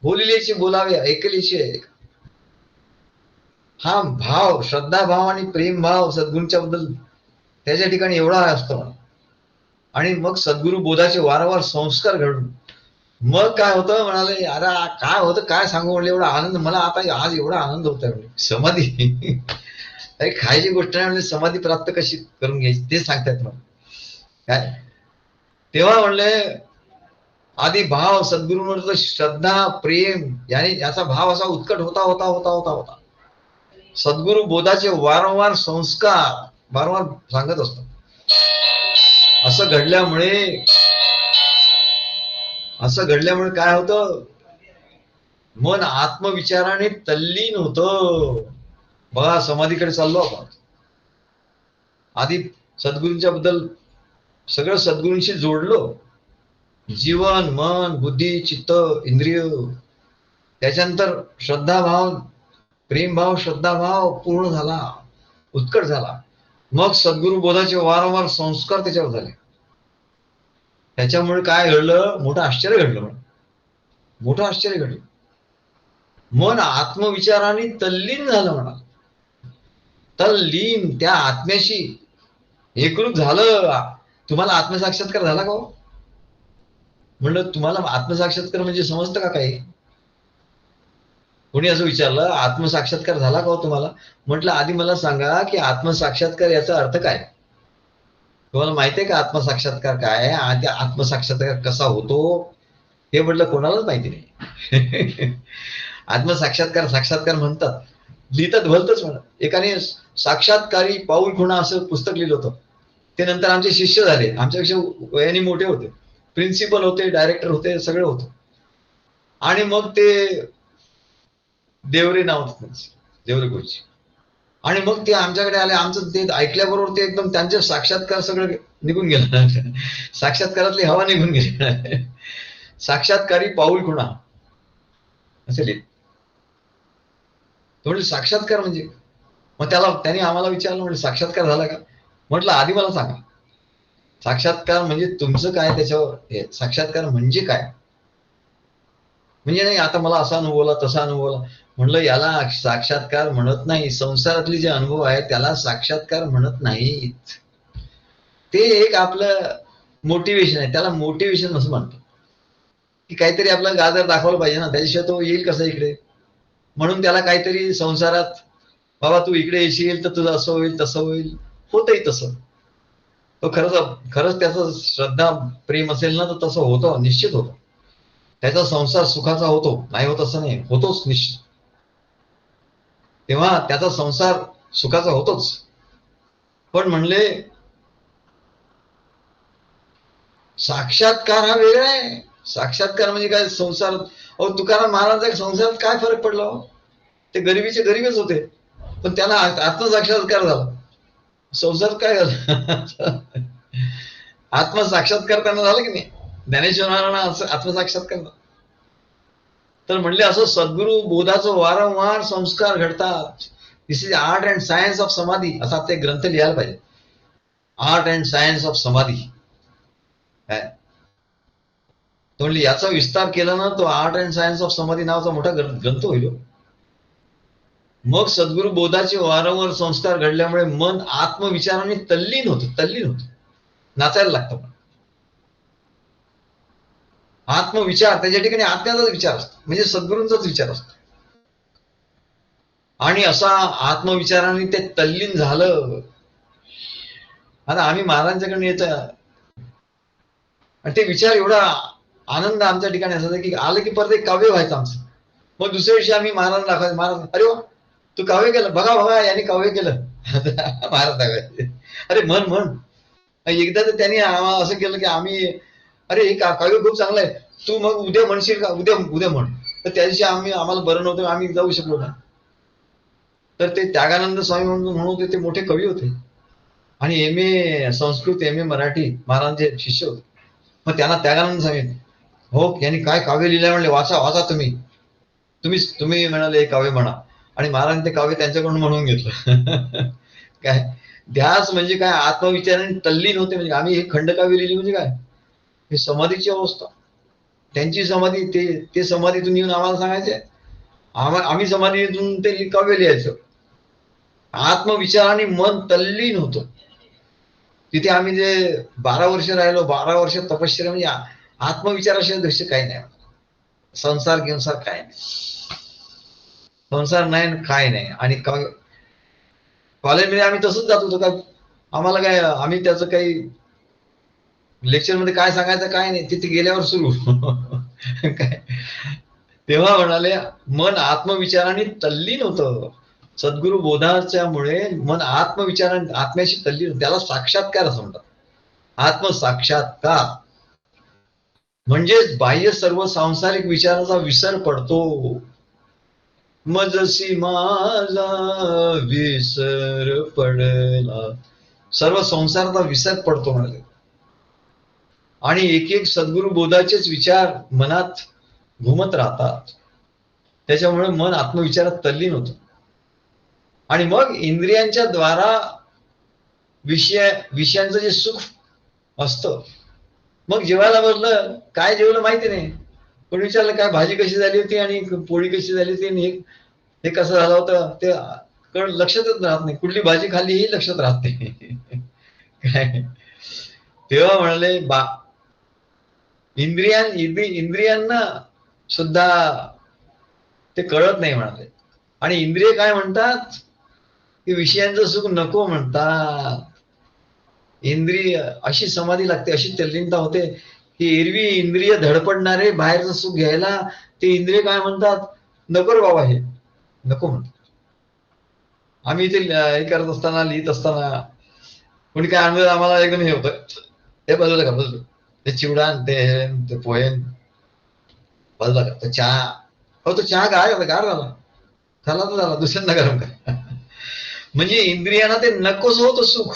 बोलिलेचे बोलावे, ऐकलेचे ऐक. हा भाव, श्रद्धा भाव आणि प्रेम भाव सद्गुरूंच्या बद्दल त्याच्या ठिकाणी एवढा असतो. आणि मग सद्गुरू बोधाचे वारंवार संस्कार घडून मग काय होतं म्हणाले, अरे काय होतं काय सांगू म्हणले, एवढा आनंद मला आता आज एवढा आनंद होत आहे समाधी. अरे खायची गोष्ट नाही म्हणजे समाधी प्राप्त कशी करून घ्यायची ते सांगतायत मग काय. तेव्हा म्हणले आधी भाव सद्गुरूंवर श्रद्धा प्रेम याने याचा भाव असा उत्कट होता होता होता होता होता. सद्गुरू बोधाचे वारंवार संस्कार वारंवार सांगत असतो. असं घडल्यामुळे काय होतं, मन आत्मविचाराने तल्लीन होतं. बघा समाधीकडे चाललो आपण. आधी सद्गुरूंच्या बद्दल सगळं सद्गुरूंशी जोडलो, जीवन मन बुद्धी चित्त इंद्रिय. त्याच्यानंतर श्रद्धाभाव प्रेमभाव श्रद्धाभाव पूर्ण झाला, उत्कट झाला. मग सद्गुरू बोधाचे वारंवार संस्कार त्याच्यावर झाले. त्याच्यामुळे काय घडलं, मोठं आश्चर्य घडलं. मोठं आश्चर्य घडलं. मन आत्मविचाराने तल्लीन झालं म्हणा. तल्लीन त्या आत्म्याशी एकरूप झालं. तुम्हाला आत्मसाक्षात्कार झाला का हो? म्हणलं तुम्हाला आत्मसाक्षात्कार म्हणजे समजतं का काही? कोणी असं विचारलं आत्मसाक्षात्कार झाला का हो तुम्हाला? म्हटलं आधी मला सांगा की आत्मसाक्षात्कार याचा अर्थ काय? तुम्हाला माहिती आहे का आत्मसाक्षात्कार काय आहे? त्या आत्मसाक्षात्कार कसा होतो हे म्हटलं कोणालाच माहिती नाही. आत्मसाक्षात्कार साक्षात्कार म्हणतात, लिहितात भलतच म्हणा. एकाने साक्षात्कारी पाऊल खुणा असं पुस्तक लिहिलं होतं. ते नंतर आमचे शिष्य झाले, आमच्यापेक्षा वयाने मोठे होते, प्रिन्सिपल होते, डायरेक्टर होते, सगळं होतं. आणि मग ते देवरे नाव होतं देवरे गुरुजी. आणि मग ते आमच्याकडे आले. आमचं ते ऐकल्याबरोबर ते एकदम त्यांचे साक्षात्कार सगळं निघून गेलं. साक्षात्कारातली हवा निघून गेली. साक्षात्कारी पाऊल खुणा असे लिहित. म्हणजे साक्षात्कार म्हणजे मग त्यांनी आम्हाला विचारलं म्हणजे साक्षात्कार झाला का? म्हटलं आधी मला सांगा साक्षात्कार म्हणजे तुमचं काय त्याच्यावर. साक्षात्कार म्हणजे काय म्हणजे नाही आता मला असा अनुभवला तसा अनुभवला. म्हणलं याला साक्षात्कार म्हणत नाही. संसारातले जे अनुभव आहेत त्याला साक्षात्कार म्हणत नाहीत. ते एक आपलं मोटिवेशन आहे, त्याला मोटिवेशन असं म्हणतो की काहीतरी आपलं गाजर दाखवलं पाहिजे ना, त्याच्याशिवाय तो येईल कसा इकडे. म्हणून त्याला काहीतरी संसारात बाबा तू इकडे येशील तर तुझं असं होईल तसं होईल. होतही तसं. तो खरंच त्याचं श्रद्धा प्रेम असेल ना तर तसं होतं, निश्चित होतं. त्याचा संसार सुखाचा होतो, नाही होत असं नाही, होतोच निश्चित. तेव्हा त्याचा संसार सुखाचा होतोच. पण म्हणले साक्षात्कार हा वेगळा आहे. साक्षात्कार म्हणजे काय संसार. अहो तुकाराम महाराजांच्या संसारात काय फरक पडला? ते गरिबीचे गरीबच होते पण त्यांना आत्मसाक्षात्कार झाला. संसार काय झाला? आत्मसाक्षात्कार त्यांना झाला की नाही. ज्ञानेश्वर महाराजांना आत्मसाक्षात्कार झाला. तर म्हणले असं सद्गुरू बोधाचं वारंवार संस्कार घडतात. This is art and science of samadhi असा ते ग्रंथ लिहायला पाहिजे. आर्ट अँड सायन्स ऑफ समाधी काय तो म्हणले याचा विस्तार केला ना तो आर्ट अँड सायन्स ऑफ समाधी नावाचा मोठा ग्रंथ होईल. मग सद्गुरू बोधाचे वारंवार संस्कार घडल्यामुळे मन आत्मविचाराने तल्लीन होतं. नाचायला लागतं. आत्मविचार त्याच्या ठिकाणी आत्म्याचाच विचार असतो, म्हणजे सद्गुरूंचाच विचार असतो. आणि असा आत्मविचाराने ते तल्लीन झालं. आता आम्ही महाराजांच्याकडे येत आणि ते विचार एवढा आनंद आमच्या ठिकाणी असायचा की आलं की परत एक काव्य व्हायचं आमचं. मग दुसऱ्या दिवशी आम्ही महाराज दाखवायचं. महाराज अरे वा तू काव्य केलं, बघा बघा यांनी काव्य केलं. महाराज सांगायचे, अरे म्हण म्हण. एकदा तर त्यांनी असं केलं की आम्ही, अरे हे काव्य खूप चांगलं आहे, तू मग उद्या म्हणशील का, उद्या उद्या म्हण. तर त्या दिवशी आम्हाला बरं नव्हतं, आम्ही जाऊ शकलो नाही. तर ते त्यागानंद स्वामी म्हणून होते, ते मोठे कवी होते आणि MA संस्कृत MA मराठी महाराजांचे शिष्य होते. मग त्यांना त्यागानंद सांगितलं, हो यांनी काय काव्य लिहिलंय म्हणले, वाचा वाचा तुम्ही तुम्ही म्हणाले हे काव्य म्हणा. आणि महाराज ते काव्य त्यांच्याकडून म्हणून घेतलं. काय ध्यास म्हणजे काय, आत्मविचाराने तल्लीन होते. म्हणजे आम्ही हे खंडकाव्य लिहिली म्हणजे काय, हे समाधीची अवस्था. त्यांची समाधी, ते समाधीतून येऊन आम्हाला सांगायचे, आम्ही समाधीतून ते काव्य लिहायचं. आत्मविचाराने मन तल्लीन होतं. तिथे आम्ही जे 12 वर्ष राहिलो, 12 वर्ष तपश्चर्या, म्हणजे आत्मविचाराशिवाय दृश्य काही नाही. संसार गिंसार काय नाही, संसार नाही काय नाही. आणि कॉलेजमध्ये आम्ही तसंच जात होतो. काय आम्हाला काय, आम्ही त्याचं काही लेक्चर मध्ये काय सांगायचं काय नाही, तिथे गेल्यावर सुरू. काय तेव्हा म्हणाले, मन आत्मविचाराने तल्लीन होतं. सद्गुरु बोधाच्या मुळे मन आत्मविचाराने, आत्म्याशी तल्लीन, त्याला साक्षात्कार असं म्हणतात. आत्मसाक्षात्कार म्हणजेच बाह्य सर्व सांसारिक विचाराचा विसर पडतो. मजसी माझा विसर पडला, सर्व संसाराचा विसर पडतो म्हणाले. आणि एक एक सद्गुरु बोधाचेच विचार मनात घुमत राहतात. त्याच्यामुळे मन आत्मविचारात तल्लीन होतं. आणि मग इंद्रियांच्या द्वारा विषयांचं जे सुख असतं, मग जेवायला बसलं, काय जेवलं माहिती नाही, पण विचारलं काय भाजी कशी झाली होती आणि पोळी कशी झाली होती आणि हे कसं झालं होतं, ते लक्षातच राहत नाही. कुठली भाजी खाल्ली ही लक्षात राहत नाही. काय तेव्हा म्हणाले, इंद्रियांना सुद्धा ते कळत नाही म्हणाले. आणि इंद्रिय काय म्हणतात की विषयांचं सुख नको म्हणतात. इंद्रिय अशी समाधी लागते, अशी तल्लीनता होते की एरवी इंद्रिय धडपडणारे बाहेरचं सुख घ्यायला, ते इंद्रिय काय म्हणतात, नको रे बाबा, हे नको म्हणतात. आम्ही इथे हे करत असताना, लिहित असताना कोणी काय आणलं आम्हाला, एकदम हे होतं, हे बदललं का, बदललं ते चिवडा, ते पोहे बदला का, तर चहा, हो तो चहा गार झाला, झाला तर झाला, दुसऱ्यांदा गरम का. म्हणजे इंद्रियांना ते नकोच होतं सुख,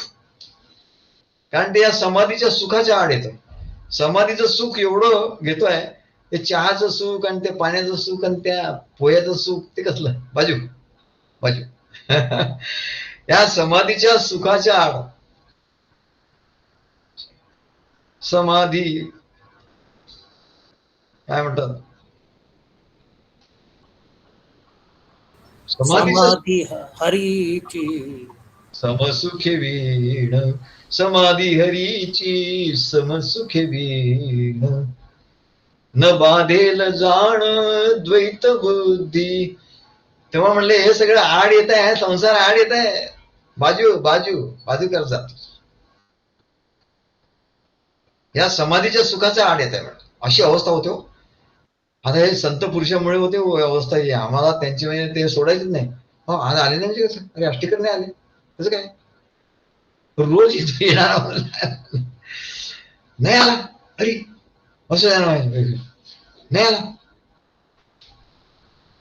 कारण ते या समाधीच्या सुखाच्या आड येतं. समाधीचं सुख एवढं घेतोय, ते चहाचं सुख आणि ते पाण्याचं सुख आणि त्या पोह्याचं सुख, ते कसलं बाजू बाजू. या समाधीच्या सुखाच्या आड समाधी काय म्हणतात, समाधी हरीची समसुखे वीण, समाधी हरीची समसुखे वीण, न बाधेल जाण द्वैत बुद्धी. तेव्हा म्हणले हे सगळं आड येत आहे, संसार आड येत आहे, बाजू बाजू बाजू कर जात, या समाधीच्या सुखाचा आड येत आहे, अशी अवस्था होते. आता हे संत पुरुषामुळे होते अवस्था ही, आम्हाला त्यांची म्हणजे ते सोडायचीच नाही. आज आले नाही म्हणजे कसं, अरे अष्टीकर नाही आले कसं काय, रोज इथे येणार नाही आला, अरे असं जाणार नाही आला.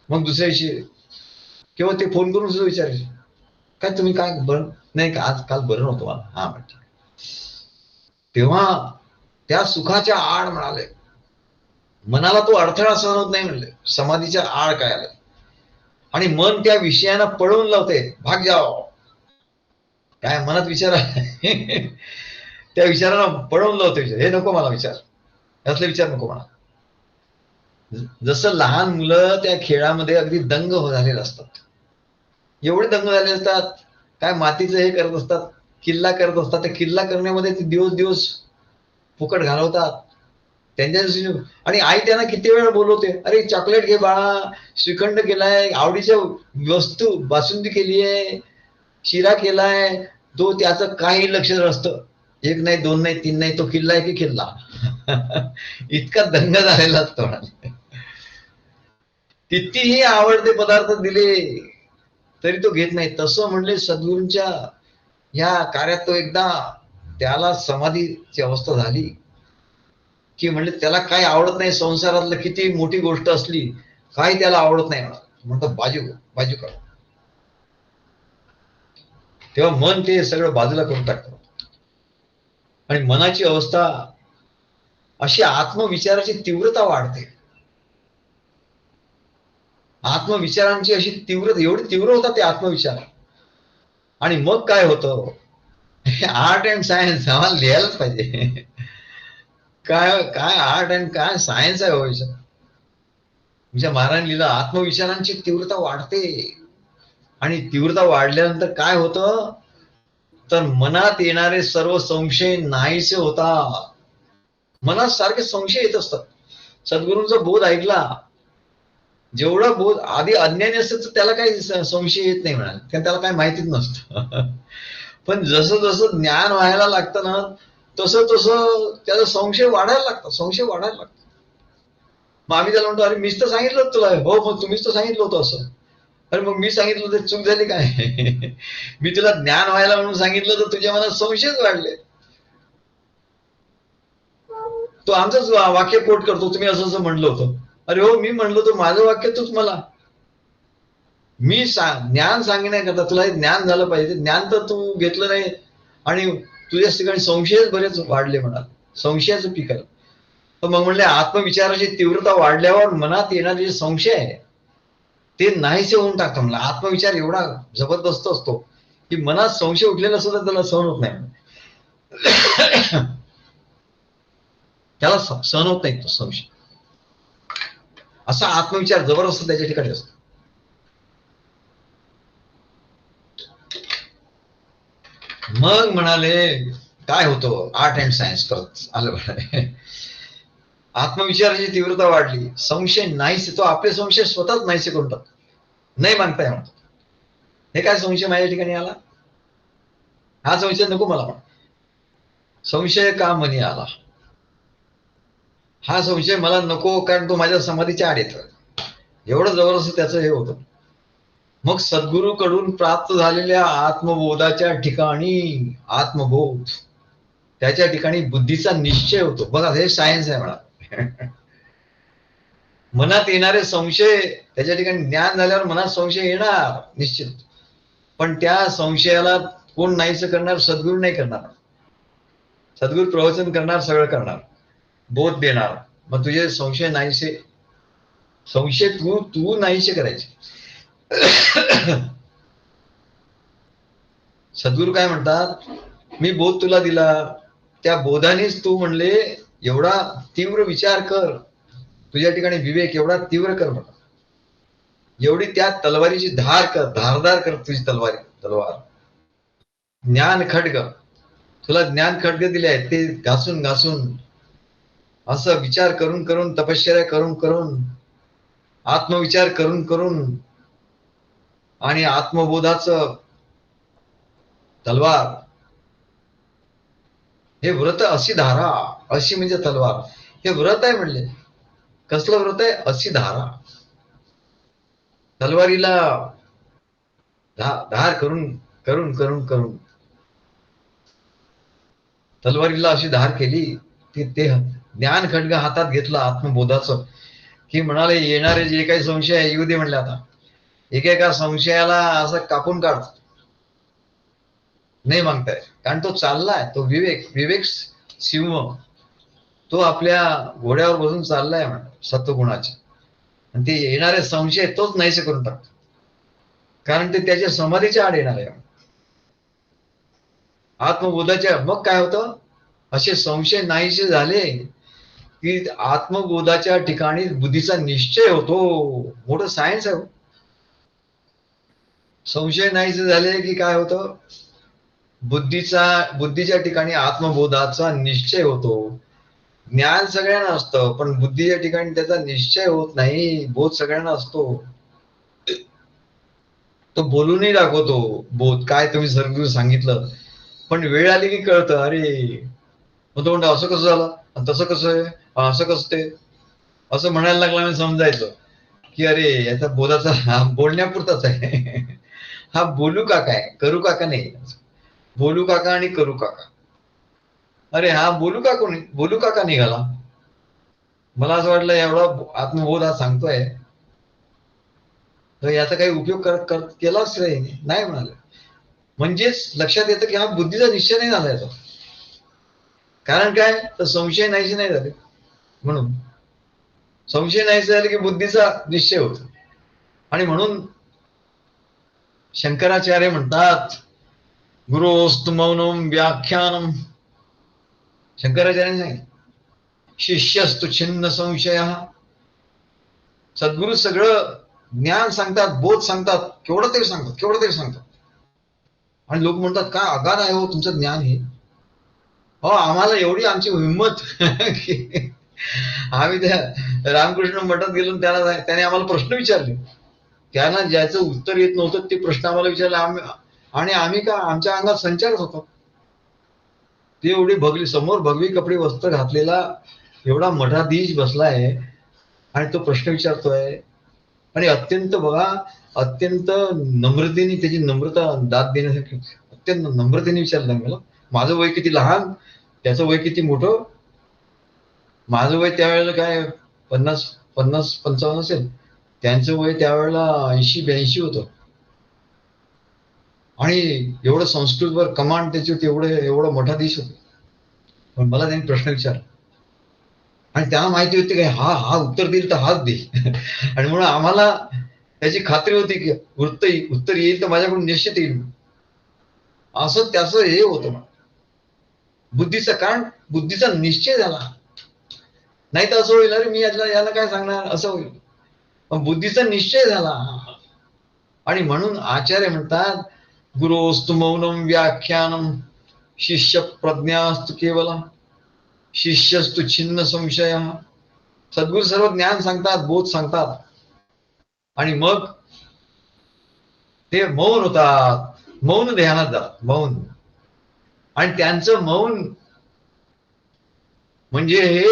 मग दुसऱ्या दिवशी किंवा ते फोन करून सुद्धा विचारायचे, काय तुम्ही काय बरं नाही का, आज काल बरं नव्हतं मला, हा म्हणते. तेव्हा त्या सुखाच्या आड म्हणाले, मनाला तो अडथळा सहन होत नाही म्हणले, समाधीच्या आड काय आलं. आणि मन त्या विषयांना पळवून लावते, भाग जाओ, काय मनात विचार त्या विचारांना पळवून लावते, हे नको मला विचार, यातले विचार नको मला. जसं लहान मुलं त्या खेळामध्ये अगदी दंग झालेले असतात, एवढे दंग झालेले असतात, काय मातीचं हे करत असतात, किल्ला करत असतात, त्या किल्ला करण्यामध्ये ते दिवस दिवस फुकट घालवतात त्यांच्या. आणि आई त्यांना किती वेळा बोलवते, अरे चॉकलेट घे बाळा, श्रीखंड केलाय, आवडीच्या वस्तू बासुंदी केली आहे, शिरा केलाय, तो त्याचं काही लक्ष नसतं. एक नाही, दोन नाही, तीन नाही, तो किल्ला आहे की किल्ला. इतका दंग झालेला असतो. कितीही आवडते पदार्थ दिले तरी तो घेत नाही. तसं म्हणले सद्गुरूंच्या या कार्यात तो एकदा त्याला समाधीची अवस्था झाली की म्हणले त्याला काय आवडत नाही, संसारातलं किती मोठी गोष्ट असली काही त्याला आवडत नाही म्हणतो बाजू बाजू कर. तेव्हा मन ते सगळं बाजूला करून टाकतं आणि मनाची अवस्था अशी आत्मविचाराची तीव्रता वाढते. आत्मविचारांची अशी तीव्रता एवढी तीव्र होता ते आत्मविचार. आणि मग काय होतं, आर्ट अँड सायन्स आम्हाला लिहायलाच पाहिजे. काय काय आर्ट अँड काय सायन्स आहे व्हायचं. तुमच्या महाराजांनी लिहिलं आत्मविचारांची तीव्रता वाढते आणि तीव्रता वाढल्यानंतर काय होतं तर मनात येणारे सर्व संशय नाहीसे होतात. मनात सारखे संशय येत असतात. सद्गुरूंचा बोध ऐकला, जेवढा बोध आधी अज्ञानी असतं तर त्याला काही संशय येत नाही म्हणाल, कारण त्याला काही माहितीच नसतं. पण जसं जसं ज्ञान व्हायला लागतं ना तसं तसं त्याचा संशय वाढायला लागतो, संशय वाढायला लागतो. मग आम्ही त्याला म्हणतो, अरे मीच तर सांगितलं होतं तुला. हो मग तुम्हीच तर सांगितलं होतं असं. अरे मग मी सांगितलं होतं चूक झाली काय? मी तुला ज्ञान व्हायला म्हणून सांगितलं तर तुझ्या मनात संशयच वाढले. तो आमचंच वाक्य कोट करतो, तुम्ही असं असं म्हणलं होतं. अरे हो मी म्हणलो होतं, माझं वाक्य तूच मला. मी ज्ञान सांगण्याकरता तुला हे ज्ञान झालं पाहिजे, ज्ञान तर तू घेतलं नाही आणि तुझ्या ठिकाणी संशयच बरेच वाढले म्हणाल, संशयाचं पीक आहे. तर मग म्हणले आत्मविचाराची तीव्रता वाढल्यावर मनात येणारे जे संशय आहे ते नाहीसे होऊन टाकतो. म्हणलं आत्मविचार एवढा जबरदस्त असतो की मनात संशय उठलेला सुद्धा त्याला सहन होत नाही. त्याला सहन होत नाही तो संशय. असा आत्मविचार जबरदस्त त्याच्या ठिकाणी असतो. मग म्हणाले काय होतं, आर्ट अँड सायन्स परत आलं म्हणाले. आत्मविचाराची तीव्रता वाढली, संशय नाहीसे, तो आपले संशय स्वतःच नाहीसे करून टाकतो, नाही मागताय म्हणतो. हे काय संशय माझ्या ठिकाणी आला, हा संशय नको मला म्हण. संशय का मनी आला, हा संशय मला नको, कारण तो माझ्या समाधीच्या आड येतो. एवढं जबरदस्त त्याचं हे होतं. मग सद्गुरूकडून प्राप्त झालेल्या आत्मबोधाच्या ठिकाणी आत्मबोध, त्याच्या ठिकाणी बुद्धीचा निश्चय होतो. बघा हे सायन्स आहे म्हणा. मनात येणारे संशय, त्याच्या ठिकाणी ज्ञान झाल्यावर मनात संशय येणार निश्चित, पण त्या संशयाला कोण नाहीच करणार, सद्गुरू नाही करणार. सद्गुरू प्रवचन करणार, सगळं करणार, बोध देणार. मग तुझे संशय नाहीसे, संशय तू नाहीसे करायचे. सद्गुरू काय म्हणतात, मी बोध तुला दिला, त्या बोधानेच तू म्हणले एवढा तीव्र विचार कर, तुझ्या ठिकाणी विवेक एवढा तीव्र कर म्हणा, एवढी त्या तलवारीची धार कर, धारदार कर तुझी तलवार. ज्ञान खड्ग, तुला ज्ञान खड्ग दिले आहेत, ते घासून घासून असं विचार करून करून, तपश्चर्या करून करून, आत्मविचार करून करून आणि आत्मबोधाचं तलवार, हे व्रत अशी धारा, अशी म्हणजे तलवार, हे व्रत आहे म्हणले. कसलं व्रत आहे, अशी धारा. तलवारीला धार करून करून करून करून तलवारीला अशी धार केली की ते ज्ञान खड्ग हातात घेतलं आत्मबोधाचं, की म्हणाले येणारे जे काही संशय आहे येऊ दे म्हणले. आता एकेका संशयाला असं कापून काढ, नाही मागताय, कारण तो चाललाय, तो विवेक सिंह, तो आपल्या घोड्यावर बसून चाललाय म्हणा सत्वगुणाचे, आणि ते येणारे संशय तोच नाहीसे करून टाकतो, कारण ते त्याच्या समाधीच्या आड येणार आहे आत्मबोधाच्या. मग काय होतं, असे संशय नाहीसे झाले की आत्मबोधाच्या ठिकाणी बुद्धीचा निश्चय होतो. मोठं सायन्स आहे. संशय नाहीसे झाले की काय होतं, बुद्धीच्या ठिकाणी आत्मबोधाचा निश्चय होतो. ज्ञान सगळ्यांना असतं, पण बुद्धीच्या ठिकाणी त्याचा निश्चय होत नाही. बोध सगळ्यांना असतो, तो बोलूनही दाखवतो बोध, काय तुम्ही सद्गुरू सांगितलं, पण वेळ आली की कळतं, अरे मग तो म्हणतो असं कसं झालं, तसं कसं आहे, असं कसं ते, असं म्हणायला लागलं, समजायचं की अरे याचा बोधाचा बोलण्यापुरताच आहे. हा बोलू काका आहे, करू काका नाही. बोलू काका आणि करू काका. अरे हा बोलू का कोणी, बोलू काका निघाला. मला असं वाटलं एवढा आत्मबोध हा सांगतोय तर याचा काही उपयोग केलाच नाही म्हणाले. म्हणजेच लक्षात येतं की हा बुद्धीचा निश्चय नाही झाला याचा. कारण काय, तर संशय नाहीचे नाही झाले. म्हणून संशय नाहीचे झाले की बुद्धीचा निश्चय होतो. आणि म्हणून शंकराचार्य म्हणतात गुरोस्तु मौनम व्याख्यानम. शंकराचार्य नाही, शिष्यस्तु छिन्न संशय. सद्गुरु सगळं ज्ञान सांगतात, बोध सांगतात, केवढं तरी सांगतात. आणि लोक म्हणतात काय अगाध आहे हो तुमचं ज्ञान हे. हो, आम्हाला एवढी आमची हिंमत की आम्ही त्या रामकृष्ण मठात गेलो, त्याने आम्हाला प्रश्न विचारले. त्यांना ज्याचं उत्तर येत नव्हतं ते प्रश्न आम्हाला विचारले, आणि आम्ही का आमच्या अंगात संचारच होता. ते एवढी समोर भगवी कपडे वस्त्र घातलेला एवढा मठाधीश बसलाय आणि तो प्रश्न विचारतोय. आणि अत्यंत नम्रतेने, त्याची नम्रता दाद देण्यासाठी अत्यंत नम्रतेने विचारलं मला. माझं वय किती लहान, त्याचं वय किती मोठं. माझं वय त्यावेळेला काय 50-55 असेल, त्यांचं वय त्यावेळेला 80-82 होतं. आणि एवढं संस्कृतवर कमांड त्याची होती, एवढं मठाधीश होतं. पण मला त्यांनी प्रश्न विचारला आणि त्यांना माहिती होती की हा उत्तर देईल तर हाच देईल. आणि म्हणून आम्हाला त्याची खात्री होती की उत्तर येईल तर माझ्याकडून निश्चित येईल. असं त्याचं हे होतं बुद्धीचं. कारण बुद्धीचा निश्चय झाला. नाही तर असं होईल, अरे मी याला काय सांगणार, असं होईल. पण बुद्धीचा निश्चय झाला. आणि म्हणून आचार्य म्हणतात गुरोस्तु मौनम व्याख्यानम शिष्य प्रज्ञास्तु केवला शिष्यस्तु छिन्न संशय. सद्गुरू सर्व ज्ञान सांगतात, बोध सांगतात, आणि मग ते मौन होतात, मौन ध्यानात जातात. मौन, आणि त्यांचं मौन म्हणजे हे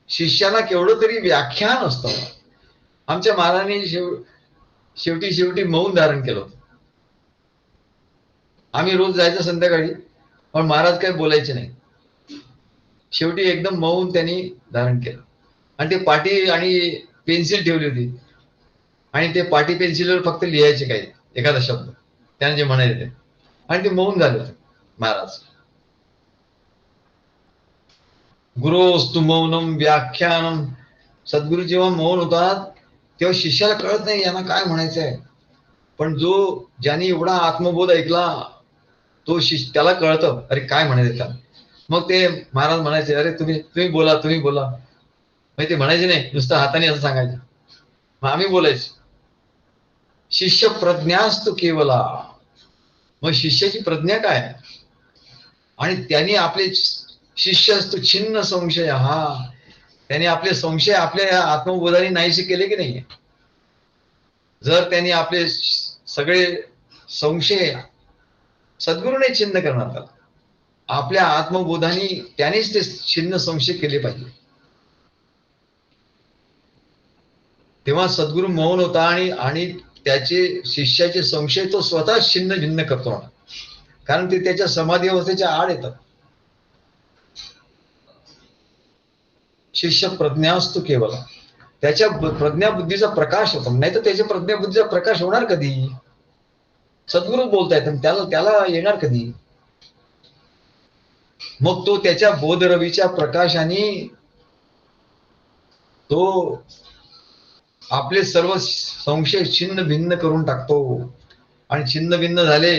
शिष्याला केवढं तरी व्याख्यान असतं. आमच्या महाराजांनी शेवटी मौन धारण केलं होतं. आम्ही रोज जायचं संध्याकाळी, पण महाराज काही बोलायचे नाही. शेवटी एकदम मौन त्यांनी धारण केलं. आणि ते पाटी आणि पेन्सिल ठेवली होती, आणि ते पाटी पेन्सिलवर फक्त लिहायचे काही एखादा शब्द त्याने जे म्हणायचे ते, आणि ते मौन झाले होते महाराज. गुरोस्तु मौनम व्याख्यानम. सद्गुरु जेव्हा मौन होतात तेव्हा शिष्याला कळत नाही यांना काय म्हणायचं आहे. पण ज्याने एवढा आत्मबोध ऐकला तो त्याला कळतं अरे काय म्हणायचं त्याला. मग ते महाराज म्हणायचे अरे तुम्ही बोला. मग ते म्हणायचे नाही, नुसतं हाताने असं सांगायचं. मग आम्ही बोलायचो शिष्य प्रज्ञास्तु केवला. मग शिष्याची प्रज्ञा काय, आणि त्यांनी आपले शिष्य असतो छिन्न संशय. त्यांनी आपले संशय आपल्या आत्मबोधाने नाहीसे केले की नाही. जर त्यांनी आपले सगळे संशय सद्गुरूने छिन्न करणार, आपल्या आत्मबोधाने त्यानेच ते छिन्न संशय केले पाहिजे. तेव्हा सद्गुरू मौन होता आणि त्याचे शिष्याचे संशय तो स्वतः छिन्न भिन्न करतो, कारण ते त्याच्या समाधी अवस्थेच्या आड येतात. शिष्य प्रज्ञास्तु केवळ, त्याच्या प्रज्ञा बुद्धीचा प्रकाश होतो. नाही तर त्याच्या प्रज्ञा बुद्धीचा प्रकाश होणार कधी. सद्गुरू बोलतायत त्याला येणार कधी. मग तो त्याच्या बोधरवीच्या प्रकाशाने तो आपले सर्व संशय छिन्न भिन्न करून टाकतो. आणि छिन्न भिन्न झाले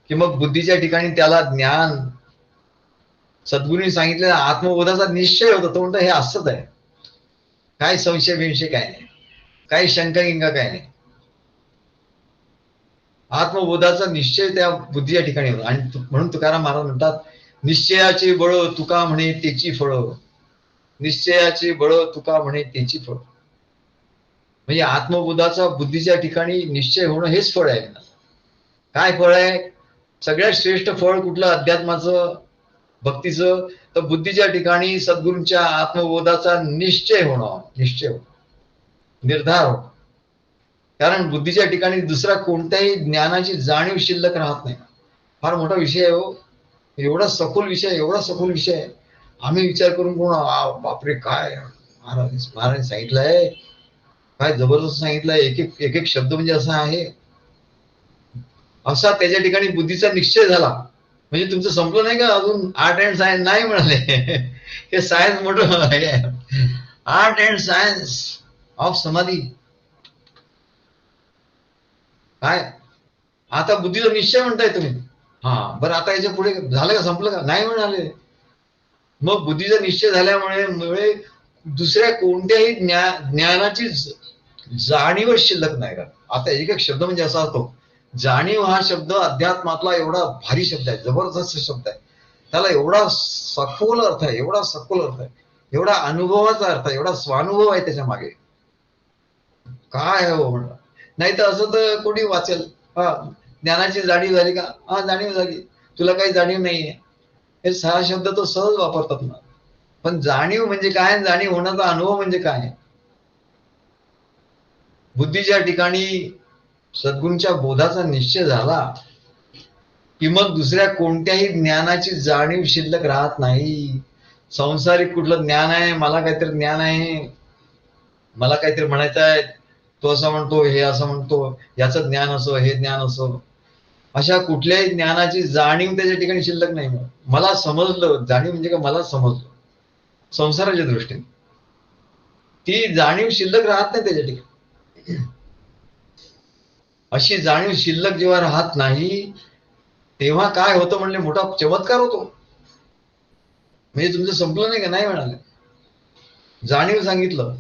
की मग बुद्धीच्या ठिकाणी त्याला ज्ञान, सद्गुरूंनी सांगितलेला आत्मबोधाचा निश्चय होतो. तो म्हणतो हे असंच आहे, काय संशय बिंशय काय नाही, काही शंका गिंका काय नाही. आत्मबोधाचा निश्चय त्या बुद्धीच्या ठिकाणी होतो. आणि म्हणून तुकाराम महाराज म्हणतात निश्चयाचे बळ तुका म्हणे त्याची फळ. निश्चयाचे बळ तुका म्हणे त्याची फळ. म्हणजे आत्मबोधाचा बुद्धीच्या ठिकाणी निश्चय होणं हेच फळ आहे. काय फळ आहे, सगळ्यात श्रेष्ठ फळ कुठलं अध्यात्माचं, भक्तीचं, तर बुद्धीच्या ठिकाणी सद्गुरूंच्या आत्मबोधाचा निश्चय होणं, निर्धार होणं. कारण बुद्धीच्या ठिकाणी दुसरा कोणत्याही ज्ञानाची जाणीव शिल्लक राहत नाही. फार मोठा विषय आहे हो, एवढा सखोल विषय, एवढा सखोल विषय आहे. आम्ही विचार करून कोण बापरे काय महाराज सांगितलंय, काय जबरदस्त सांगितलंय, एक एक शब्द म्हणजे असा आहे. असा त्याच्या ठिकाणी बुद्धीचा निश्चय झाला म्हणजे तुमचं संपलं नाही का अजून. आर्ट अँड सायन्स नाही म्हणाले, हे सायन्स मोठं आहे. आर्ट अँड सायन्स ऑफ समाधी. काय आता बुद्धीचा निश्चय म्हणताय तुम्ही? हा बरं, आता याच्या पुढे झालं का, संपलं का? नाही म्हणाले. मग बुद्धीचा निश्चय झाल्यामुळे दुसऱ्या कोणत्याही ज्ञानाची जाणीव शिल्लक नाही का. आता एक एक शब्द म्हणजे असा होतो. जाणीव हा शब्द अध्यात्मातला एवढा भारी शब्द आहे, जबरदस्त शब्द आहे. त्याला एवढा सखोल अर्थ आहे, एवढा सखोल अर्थ आहे, एवढा अनुभवाचा अर्थ आहे, एवढा स्वानुभव आहे त्याच्या मागे. काय हो म्हणलं. नाही तर असं तर कोणी वाचेल, हा ज्ञानाची जाणीव झाली का, हा जाणीव झाली, तुला काही जाणीव नाहीये, हे 6 शब्द तो सहज वापरतात ना. पण जाणीव म्हणजे काय, जाणीव होण्याचा अनुभव म्हणजे काय. बुद्धीच्या ठिकाणी सद्गुरूंच्या बोधाचा निश्चय झाला की मग दुसऱ्या कोणत्याही ज्ञानाची जाणीव शिल्लक राहत नाही. संसारिक कुठलं ज्ञान आहे, मला काहीतरी ज्ञान आहे, मला काहीतरी म्हणायचं आहे, तो असं म्हणतो, हे असं म्हणतो, याचं ज्ञान असो, हे ज्ञान असो, अशा कुठल्याही ज्ञानाची जाणीव त्याच्या ठिकाणी शिल्लक नाही. मला समजलं, जाणीव म्हणजे का, मला समजलं संसाराच्या दृष्टीने, ती जाणीव शिल्लक राहत नाही त्याच्या ठिकाणी. अशी जाणीव शिल्लक जेव्हा राहत नाही तेव्हा काय होतं म्हणले, मोठा चमत्कार होतो. म्हणजे तुमचं संपलं नाही का, नाही म्हणाले, जाणीव सांगितलं,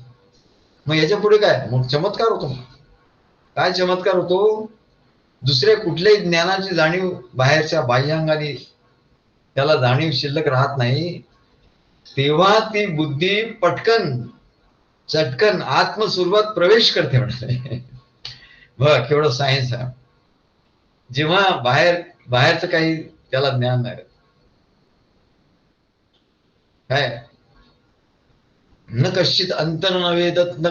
मग याच्या पुढे काय, मग चमत्कार होतो. काय चमत्कार होतो, दुसऱ्या कुठल्याही ज्ञानाची जाणीव बाहेरच्या बाह्यांगाने त्याला जाणीव शिल्लक राहत नाही. तेव्हा ती बुद्धी पटकन चटकन आत्मस्वरूपात प्रवेश करते म्हणाले. बघ केवढं सायन्स आहे. जेव्हा बाहेरचं काही त्याला ज्ञान नाही, काय न कश्चित अंतर नवेदत, न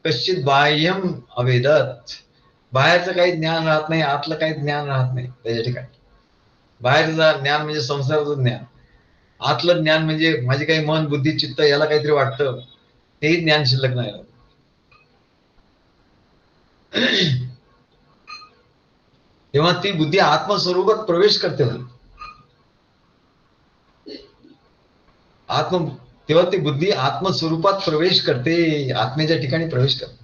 कश्चित बाह्यम अवेदत. बाहेरचं काही ज्ञान राहत नाही, आतलं काही ज्ञान राहत नाही त्याच्या ठिकाणी. बाहेरचं ज्ञान म्हणजे संसाराचं ज्ञान, आतलं ज्ञान म्हणजे माझे काही मन बुद्धी चित्त याला काहीतरी वाटतं, तेही ज्ञान शिल्लक नाही. तेव्हा ती बुद्धी आत्मस्वरूपात प्रवेश करते. तेव्हा ती बुद्धी आत्मस्वरूपात प्रवेश करते, आत्मेच्या ठिकाणी प्रवेश करते.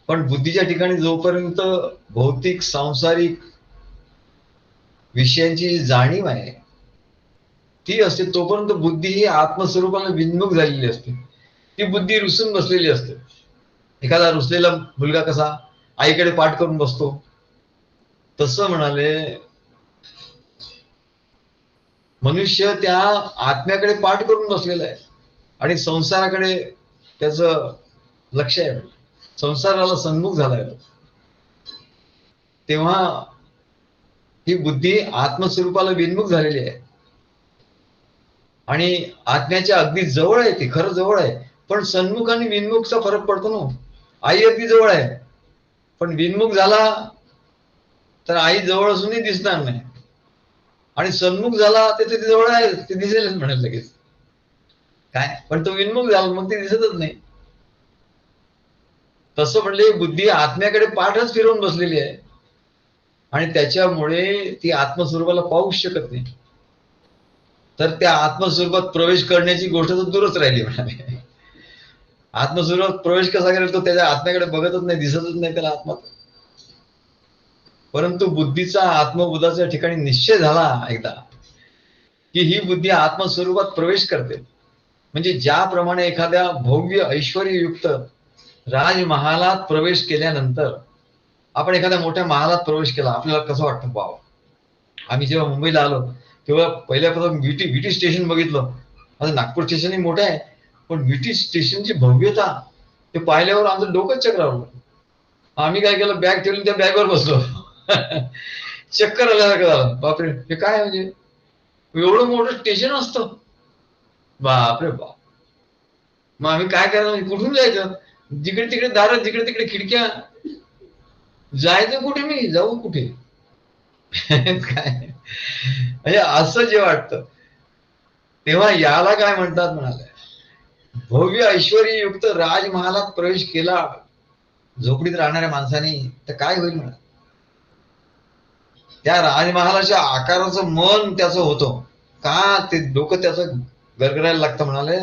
पण बुद्धीच्या ठिकाणी जोपर्यंत भौतिक सांसारिक विषयांची जाणीव आहे ती असते, तोपर्यंत बुद्धी ही आत्मस्वरूपाला विन्मुख झालेली असते. ती बुद्धी रुसून बसलेली असते. एखादा रुसलेला मुलगा कसा आईकडे पाठ करून बसतो, तसं म्हणाले मनुष्य त्या आत्म्याकडे पाठ करून बसलेला आहे आणि संसाराकडे त्याचं लक्ष आहे, संसाराला सन्मुख झालाय. तेव्हा ही बुद्धी आत्मस्वरूपाला विन्मुख झालेली आहे आणि आत्म्याच्या अगदी जवळ आहे. ती खरं जवळ आहे, पण सन्मुख आणि विन्मुखचा फरक पडतो ना. आई अगदी जवळ आहे, पण विन्मुख झाला तर आई जवळ असूनही दिसणार नाही, आणि सन्मुख झाला ते जवळ आहे, ते दिसेलच म्हणेल लगेच. काय पण तो विन्मुख झाला मग ते दिसतच नाही. तसं म्हणले बुद्धी आत्म्याकडे पाठच फिरवून बसलेली आहे आणि त्याच्यामुळे ती आत्मस्वरूपाला पाहूच शकत नाही. तर त्या आत्मस्वरूपात प्रवेश करण्याची गोष्ट तर दूरच राहिली म्हणाले. आत्मस्वरूपात प्रवेश कसा करेल, तो त्याच्या आत्म्याकडे बघतच नाही, दिसतच नाही त्याला आत्मा. परंतु बुद्धीचा आत्मबोधाच्या ठिकाणी निश्चय झाला एकदा की ही बुद्धी आत्मस्वरूपात प्रवेश करते. म्हणजे ज्याप्रमाणे एखाद्या भव्य ऐश्वर्ययुक्त राजमहालात प्रवेश केल्यानंतर, आपण एखाद्या मोठ्या महालात प्रवेश केला, आपल्याला कसं वाटतं, बाबा. आम्ही जेव्हा मुंबईला आलो तेव्हा पहिल्यापासून विटी स्टेशन बघितलं. आता नागपूर स्टेशनही मोठं आहे, पण विटी स्टेशनची भव्यता ते पाहिल्यावर आमचं डोकंच चक्रावलं. आम्ही काय केलं, बॅग ठेवली त्या बॅगवर बसलो. चक्कर आल्यासारखं झालं. बापरे, हे काय म्हणजे एवढं मोठं स्टेशन असतं, बापरे बाप. मग आम्ही काय करायचं, कुठून जायचं. जिकडे तिकडे दारं, जिकडे तिकडे खिडक्या. जायचं कुठे, मी जाऊ कुठे? काय म्हणजे असं जे वाटतं तेव्हा याला काय म्हणतात म्हणाले, भव्य ऐश्वर्य युक्त राजमहालात प्रवेश केला झोपडीत राहणाऱ्या माणसाने तर काय होईल म्हणा. त्या राजमहालाच्या आकाराचं मन त्याचं होतं का, ते डोकं त्याचं गरगरायला लागतं म्हणाले.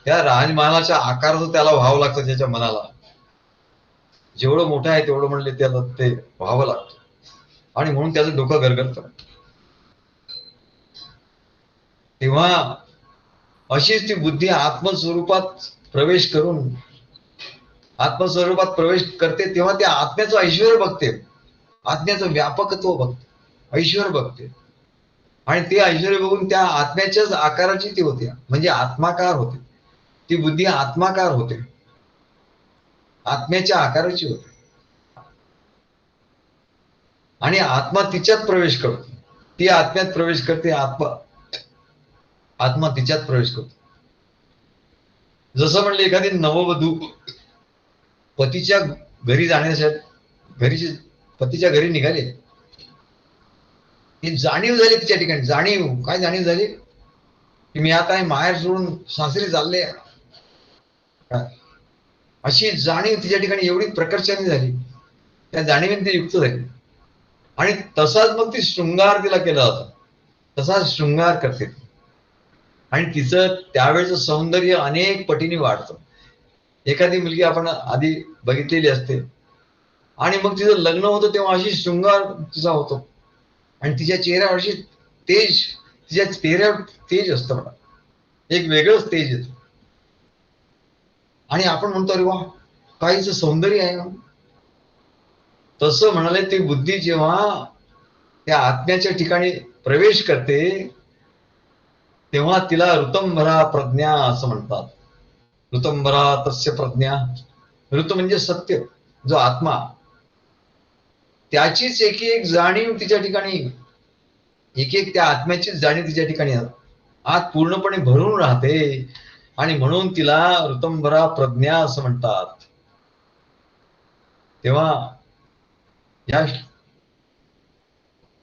त्या राजमहालाच्या आकाराचं त्याला व्हावं लागतं त्याच्या मनाला. जेवढं मोठं आहे तेवढं म्हणले त्याला ते व्हावं लागतं आणि म्हणून त्याचं डोकं गरगरतं. तेव्हा अशीच ती बुद्धी आत्मस्वरूपात प्रवेश करून आत्मस्वरूपात प्रवेश करते तेव्हा त्या आत्म्याचं ऐश्वर बघते, आत्म्याचं व्यापकत्व बघते, ऐश्वर बघते. आणि ते ऐश्वर बघून त्या आत्म्याच्याच आकाराची ती होते, म्हणजे आत्माकार होते. ती बुद्धी आत्माकार होते, आत्म्याच्या आकाराची होते. आणि आत्मा तिच्यात प्रवेश करतो, ती आत्म्यात प्रवेश करते, आत्मा तिच्यात प्रवेश करतो. जसं म्हणले एखादी नववधू पतीच्या घरी जाण्यासाठी पतीच्या घरी निघाले. ही जाणीव झाली तिच्या ठिकाणी. जाणीव काय जाणीव झाली की मी आता माहेर सोडून सासरी चालले, अशी जाणीव तिच्या ठिकाणी एवढी प्रकर्षाने झाली, त्या जाणीवेने ती युक्त झाली. आणि तसाच मग ती शृंगार तिला केला होता, तसा शृंगार करते आणि तिचं त्यावेळेचं सौंदर्य अनेक पटीने वाढतं. एखादी मुलगी आपण आधी बघितलेली असते आणि मग तिचं लग्न होतं तेव्हा अशी शृंगार तिचा होतो आणि तिच्या चेहऱ्यावर अशी तेज, तिच्या चेहऱ्यावर तेज असतं बघा, एक वेगळंच तेज येतं आणि आपण म्हणतो अरे वा काहीच सौंदर्य आहे. तसं म्हणाले ती बुद्धी जेव्हा त्या आत्म्याच्या ठिकाणी प्रवेश करते तेव्हा तिला ऋतंभरा प्रज्ञा असं म्हणतात. ऋतंभरा तस्य प्रज्ञा. ऋतू म्हणजे सत्य, जो आत्मा, त्याचीच एक एक जाणीव तिच्या ठिकाणी, एक एक त्या आत्म्याचीच जाणीव तिच्या ठिकाणी आत पूर्णपणे भरून राहते आणि म्हणून तिला ऋतंभरा प्रज्ञा असं म्हणतात. तेव्हा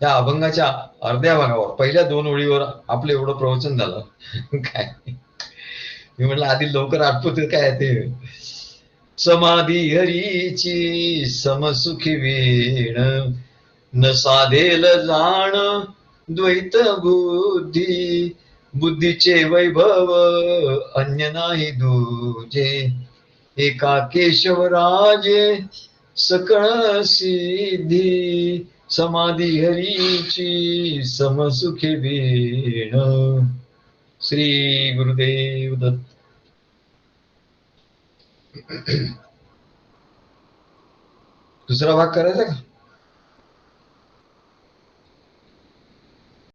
या अभंगाच्या अर्ध्या भागावर पहिल्या 2 ओळीवर आपलं एवढं प्रवचन झालं. काय मी म्हटलं आधी लवकर आठवत काय ते, समाधी हरीची समसुखी वीण न साधेल जाण द्वैत बुद्धी, बुद्धीचे वैभव अन्य नाही दूजे, एका केशवराजे सकळ सिद्धी, समाधी हरीची समसुखी वीण. श्री गुरुदेव दत्त. दुसरा भाग करायचा का?